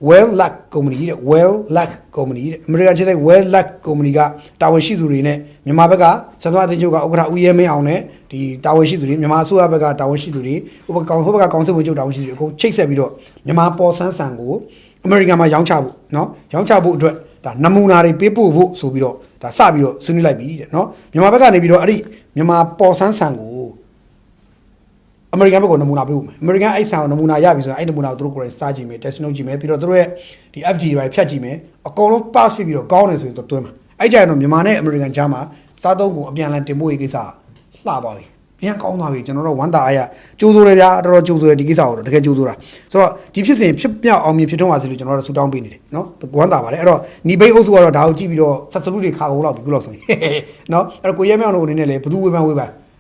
Well Luck Company တဲ့ Well Luck Company တဲ့အမေရိကန်ခြေတဲ့ Well Luck Company ကတာဝန်ရှိသူတွေနဲ့မြန်မာဘက်ကစံသွားအသင်းချုပ်ကဥက္ကဋ္ဌဦးရဲမင်းအောင်နဲ့ဒီတာဝန်ရှိသူတွေမြန်မာအစိုးရဘက်ကတာဝန်ရှိသူတွေဟိုဘက်ကကောင်စစ်ဝင်ချုပ်တာဝန်ရှိသူတွေအကုန်ချိတ်ဆက်ပြီးတော့မြန်မာပေါ်ဆန်းဆန်ကိုအမေရိကန်မှာရောင်းချဖို့နော်ရောင်းချဖို့အတွက်ဒါနမူနာတွေပေးပို့ဖို့ဆိုပြီးတော့ဒါစပြီးတော့ဆွေးနွေးလိုက်ပြီတဲ့နော်မြန်မာဘက်ကနေပြီးတော့အဲ့ဒီမြန်မာပေါ်ဆန်းဆန်ကိုအမေရိကန်ဘက်ကနမူနာပေးဖို့အမေရိကန်အဲ့ဆန်ကိုနမူနာရပြီဆိုရင်အဲ့နမူနာကိုသူတို့ကိုယ်တိုင်စားကြည့်မယ် test note ကြည့်မယ်ပြီးတော့သူတို့ရဲ့ဒီ FD တွေဖြတ်ကြည့်မယ်အကုန်လုံး pass ဖြစ်ပြီးတော့ကောင်းတယ်ဆိုရင်သူသွင်းမှာအဲ့ကြရင်တော့မြန်မာနဲ့အမေရိကန်ကြားမှာစားသုံးကုန်အပြန်အလှန်တင်ပို့ရေးကိစ္စလှသွားပြီပြန်ကောင်းသွားပြီကျွန်တော်တို့ဝမ်းသာအားရကြိုးစိုးတယ်ဗျာတော်တော်ကြိုးစိုးတယ်ဒီကိစ္စကိုတော့တကယ်ကြိုးစိုးတာဆိုတော့ဒီဖြစ်စဉ်ဖြစ်မြောက်အောင်မြင်ဖြစ်ထွန်းပါစေလို့ကျွန်တော်တို့ဆူတောင်းပေးနေတယ်နော်ဝမ်းသာပါတယ်အဲ့တော့ညီဘိတ်အုပ်စုကတော့ဒါကိုကြည့်ပြီးတော့ဆက်စလူတွေခါကုန်လောက်ပြီခုလောက်ဆိုရင်နော်အဲ့တော့ကိုရဲမြောင်တို့အနေနဲ့လည်းဘသူဝေဖန်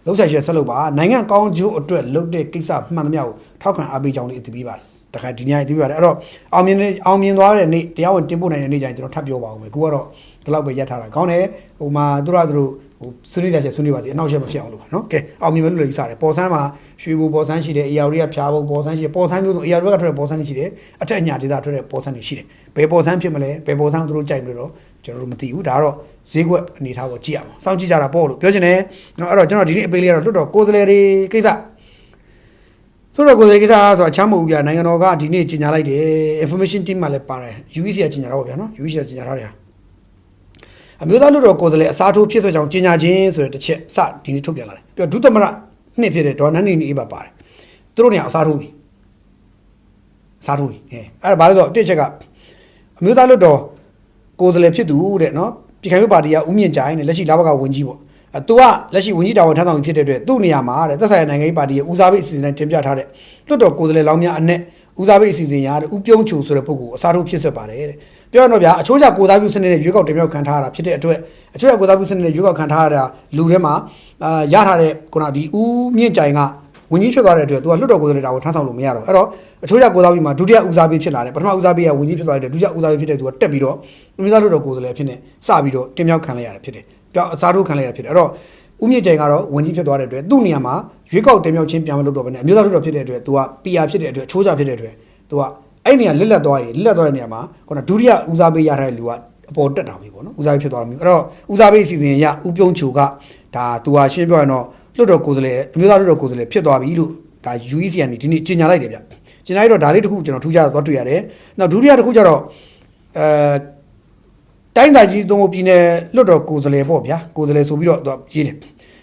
လှုပ်ရှားချက်ဆက်လုပ်ပါနိုင်ငံကောင်းကျိုးအတွက်လုပ်တဲ့ကိစ္စမှန်သမျှကိုထောက်ခံအားပေးကြောင်းလေးအသိပေးပါတယ်တခါဒီညအသိပေးပါတယ်အဲ့တော့အောင်မြင်သွားတဲ့နေ့တရားဝင်တင်ပို့နိုင်တဲ့နေ့ကျရင်ကျွန်တော်ထပ်ပြောပါဦးမယ်ကိုကတော့ဒီလောက်ပဲရက်ထားတာကောင်းတယ်ဟိုမှာသူတို့ဟိုဆွေးနွေးချက်ဆွေးနွေးပါစေအနောက်ရှက်မဖြစ်အောင်လို့ပါနော်ကဲအောင်မြင်မယ်လို့လည်းယူဆတယ်ပေါ်ဆန်းမှာရွှေဘူပေါ်ဆန်းရှိတယ်အေယာရီကဖြားဖို့ပေါ်ဆန်းရှိတယ်ပေါ်ဆန်းမျိုးဆိုအေယာရီကထွက်တဲ့ပေါ်ဆန်းရှိတယ်အထက်အညာဒေသထွက်တဲ့ပေါ်ဆန်းတွေရှိတယ်ဘယ်ပေါ်ဆန်းဖြစ်မလဲဘယ်ပေါ်ဆန်းသူတို့ကြိုက်လို့တော့ကျွန်တော်တို့မသိဘူးဒါကတော့ဈေးကွက်အနေထားကိုကြည့်ရအောင်စောင့်ကြည့်ကြတာပေါ့လို့ပြောချင်တယ်နော်အဲ့တော့ကျွန်တော်ဒီနေ့အပေးလေးကတော့လွတ်တော်ကိုယ်စားလှယ်တွေကိစ္စလွတ်တော်ကိုယ်စားလှယ်ကိစ္စဆိုတာအချမ်းမဟုတ်ဘူးဗျာနိုင်ငံတော်ကဒီနေ့ကြီးညာလိုက်တယ် information team မှာလည်းပါတယ် UEC ကကြီးညာတော့ဗျာနော် UEC ကကြီးညာထားတယ်အမျိုးသားလွတ်တော်ကိုယ်စားလှယ်အစားထိုးဖြစ်ဆိုကြောင်းကြီးညာခြင်းဆိုတဲ့တစ်ချက်စဒီနေ့ထုတ်ပြန်လာတယ်ပြီးတော့ဒုသမရနှစ်ဖြစ်တဲ့ဒေါ်နန်းနေနေပါပါတယ်သူတို့နေအစားထိုးပြီအဲ့ဒါဘာလို့ဆိုတစ်ချက်ကအမျိုးသားလွတ်တော်ကိုယ်စားလှယ်ဖြစ်သူတဲ့နော်ပြည်ခိုင်ရေးပါတီကဦးမြင့်ကြိုင်နဲ့လက်ရှိလာဘကဝန်ကြီးပေါ့ သူကလက်ရှိဝန်ကြီးတာဝန်ထမ်းဆောင်ဖြစ်တဲ့အတွက်သူ့နေရာမှာတဲ့သက်ဆိုင်ရာနိုင်ငံရေးပါတီရဲ့ဦးစားပေးအစီအစဉ်နဲ့တင်ပြထားတဲ့လွှတ်တော်ကိုယ်စားလှယ်လောင်းများအနက်ဦးစားပေးအစီအစဉ်ရတဲ့ဦးပြုံးချိုဆိုတဲ့ပုဂ္ဂိုလ်အစားထိုးဖြစ်ဆက်ပါတယ်တဲ့ပြောရတော့ဗျာအချိုးကျကိုယ်စားပြုစနစ်နဲ့ရွေးကောက်တင်မြှောက်ခံထားရတာဖြစ်တဲ့အတွက်အချိုးကျကိုယ်စားပြုစနစ်နဲ့ရွေးကောက်ခံထားရတာလူထဲမှာရထားတဲ့ခုနဒီဦးမြင့်ကြိုင်ကဝန်ကြီးဖြစ်သွားတဲ့အတွက်သူကလွှတ်တော်ကိုယ်စားလှယ်တာဝန်ထမ်းဆောင်လို့မရတော့အဲ့တော့အချိုးကျကိုယ်စားပြုမှာဒုတိယဦးစားပေးဖြစ်လာတယ်ပထမဦးစားပေးကဝန်ကြီးဖြစ်သွားတဲ့ဒုတိယဦးစားပေးဖြစ်တဲ့သူကတက်ပြီးတော့လူမျိုးသားလွှတ်တော်ကိုယ်စားလှယ်ဖြစ်နေစပြီးတော့တင်မြှောက်ခံလိုက်ရတာဖြစ်တယ်ပြောအစားထိုးခံလိုက်ရတာဖြစ်တယ်အဲ့တော့ဦးမြင့်ကြိုင်ကတော့ဝန်ကြီးဖြစ်သွားတဲ့အတွက်သူ့နေရာမှာရွေးကောက်တင်မြှောက်ခြင်းပြန်မလုပ်တော့ဘဲနဲ့အမျိုးသားလွှတ်တော်ဖြစ်တဲ့အတွက်သူက PR ဖြစ်တဲ့အတွက်အချိုးကျဖြစ်တဲ့အတွက်သူကအဲ့နေရာလက်လက်သွားတဲ့နေရာမှာခုနဒုတိယဦးစားပေးရတဲ့လူကအပေါ်တက်တာပဲပေါ့နော်ဦးစားပေးဖြစ်သွားတယ်မျိုးအဲ့တော့ဦးစားပေးအစီအစဉ်ရဦးပြုံးချိုကဒါသူဟာရှင်းပြောရင်တော့လွှတ်တော်ကိုယ်စားလှယ်အမျိုးသားလွှတ်တော်ကိုယ်စားလှယ်ဖြစ်သွားပြီလို့ဒါ UEC ကနေဒီနေ့ကြေညာလိုက်တယ်ဗျကြေညာလိုက်တော့ဒါလေးတစ်ခုကျွန်တော်ထူးခြားသွားတွေ့ရတယ်နောက်ဒုတိယတစ်ခုကျတော့တိုင်းဒေသကြီးသုံးပြည်နယ်လွှတ်တော်ကိုယ်စားလှယ်ပေါ့ဗျာကိုယ်စားလှယ်ဆိုပြီးတော့သူရေးတယ်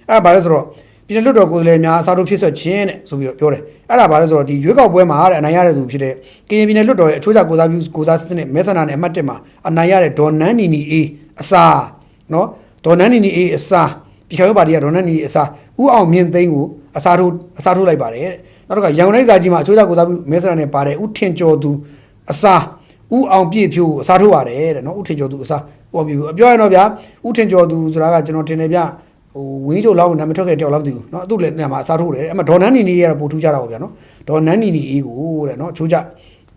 အဲ့ဒါဘာလဲဆိုတော့ပြည်နယ်လွှတ်တော်ကိုယ်စားလှယ်များအစားထိုးဖြစ်ဆက်ခြင်းတဲ့ဆိုပြီးတော့ပြောတယ်အဲ့ဒါဘာလဲဆိုတော့ဒီရွေးကောက်ပွဲမှာတဲ့အနိုင်ရတဲ့သူဖြစ်တဲ့ကရင်ပြည်နယ်လွှတ်တော်ရဲ့အချိုးကျကိုယ်စားပြုကိုယ်စားစစ်နဲ့မဲဆန္ဒနဲ့အမှတ်1မှာအနိုင်ရတဲ့ဒေါ်နန်းနီနီအေးအစားနော်ဒေါ်နန်းနီနီအေးအစားပြည်ခိုင်ပါတီကဒေါ်နန်းနီအစားဦးအောင်မြင့်သိန်းကိုအစားထိုးလိုက်ပါတယ်တဲ့နောက်တော့ရန်ကုန်တိုင်းစာကြီးမှာအချိုးကျကိုယ်စားပြုမဲဆန္ဒနဲ့ပါတဲ့ဦးထင်ကျော်သူအစားဦးအောင်ပြည့်ဖြိုးအစားထိုးပါတယ်တဲ့နော်ဦးထင်ကျော်သူအစားဦးအောင်ပြည့်ဖြိုးပြောရတော့ဗျာဦးထင်ကျော်သူဆိုတာကကျွန်တော်တင်နေဗျဝင်းချုပ်လောင်းနာမည်ထွက်ခဲ့တယောက်လောက်မသိဘူးเนาะသူ့လည်းနေရာမှာအစားထိုးတယ်အဲ့မှာဒေါ်နန်းနီနီကတော့ပို့ထူးကြတာပေါ့ဗျာเนาะဒေါ်နန်းနီနီအေးကိုတဲ့เนาะချိုးကြ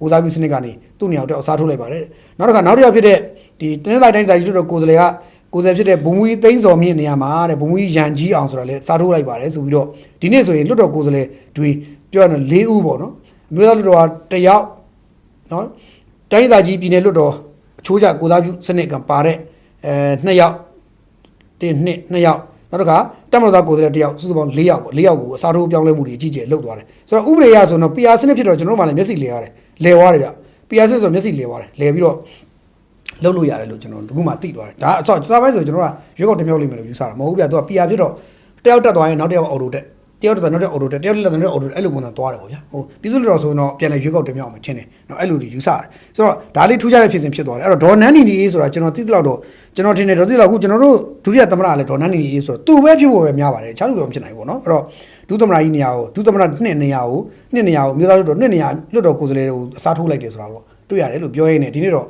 ဦးစားပြုစနစ်ကနေသူ့နေရာတော့အစားထိုးလိုက်ပါတယ်နောက်တစ်ခါနောက်တစ်ယောက်ဖြစ်တဲ့ဒီတနင်္သာတိုင်းတိုင်းတို့ကိုယ်စားလှယ်ကကိုယ်စားဖြစ်တဲ့ဘုံမူကြီးသိန်းစော်မြင့်နေရာမှာတဲ့ဘုံမူကြီးရန်ကြီးအောင်ဆိုတာလည်းစားထိုးလိုက်ပါတယ်ဆိုပြီးတော့ဒီနေ့ဆိုရင်လွတ်တော်ကိုယ်စားလှယ်တွေပြောရတော့၄ဦးပေါ့เนาะအမျိုးသားလွတ်တော်ကတယောက်เนาะတိုင်းဒေသကြီးပြည်နယ်လွတ်တော်အချိုးကြကိုယ်စားပြုစနစ်ကပါတဲ့2ယောက်2ယောက်နောက်တစ်ခါတက်မလို့သားကိုယ်စားလှယ်တယောက်စုစုပေါင်း4ယောက်ပေါ့4ယောက်ကိုအစားထိုးပြောင်းလဲမှုတွေအကြီးကျယ်လုပ်သွားတယ်ဆိုတော့ဥပဒေအရဆိုတော့ PR စနစ်ဖြစ်တော့ကျွန်တော်တို့မှလည်းမျက်စိလဲရတယ်လဲသွားတယ်ဗျ PR စနစ်ဆိုမျက်စိလဲသွားတယ်လဲပြီးတော့လှုပ်လို့ရတယ်လို့ကျွန်တော်ဒီခုမှသိသွားတယ်ဒါအစပိုင်းဆိုကျွန်တော်ကရွေးကောက်တင်မြှောက်လိမ့်မယ်လို့ယူဆတာမဟုတ်ဘူးဗျသူက PR ဖြစ်တော့တယောက်တက်သွားရင်နောက်တစ်ယောက်အော်တိုတက်တယောက်တက်နောက်တစ်ယောက်အော်တိုတက်တယောက်လက်နောက်တစ်ယောက်အော်တိုအဲ့လိုပုံစံသွားတယ်ပေါ့ဗျာဟိုပြည်သူ့လွှတ်တော်ဆိုတော့ပြန်လဲရွေးကောက်တင်မြှောက်အောင်မထင်နဲ့နော်အဲ့လိုယူဆတယ်ဆိုတော့ဒါလေးထူးခြားတဲ့ဖြစ်စဉ်ဖြစ်သွားတယ်အဲ့တော့ဒေါ်နန်းနီနီအေးဆိုတာကျွန်တော်သိသလောက်တော့ကျွန်တော်ထင်တယ်ဒေါ်သိလောက်ခုကျွန်တော်တို့ဒုတိယသမ္မတလည်းဒေါ်နန်းနီနီအေးဆိုတော့သူ့ပဲဖြစ်ဖို့ပဲများပါတယ်ချားလို့တော့မဖြစ်နိုင်ဘူးပေါ့နော်အဲ့တော့ဒုသမ္မတကြီးနေရာကိုဒုသမ္မတ2နေရာကိုမြို့သားလွှတ်တော်2နေရာလွှတ်တော်ကိုယ်စားလှယ်တွေကိုအစားထိုးလိုက်တယ်ဆိုတာတော့တွေ့ရတယ်လို့ပြောရင်းနဲ့ဒီနေ့တော့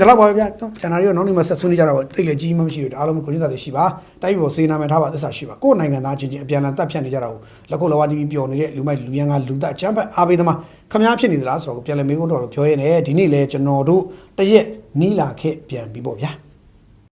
ဒါတော့ပါဗျာကျန်တာတွေတော့နောက်နေ့မှဆက်ဆွေးနွေးကြတာပေါ့တိတ်လည်းကြီးမှမရှိဘူးအားလုံးကိုညစာတွေရှိပါတိုက်ပြီးတော့စေနာမယ်ထားပါသစ္စာရှိပါကိုယ်နိုင်ငံသားချင်းချင်းအပြန်အလှန်တပ်ဖြတ်နေကြတာကိုလက်ခုပ်လဝါတီးပြီးပျော်နေတဲ့လူမိုက်လူရန်ကလူသားအချမ်းဖက်အားပေးသမားခမားဖြစ်နေသလားဆိုတော့ပြန်လည်းမေးခွန်းတော့လို့ပြောရင်းနဲ့ဒီနေ့လည်းကျွန်တော်တို့တရက်နီးလာခဲ့ပြန်ပြီပေါ့ဗျာ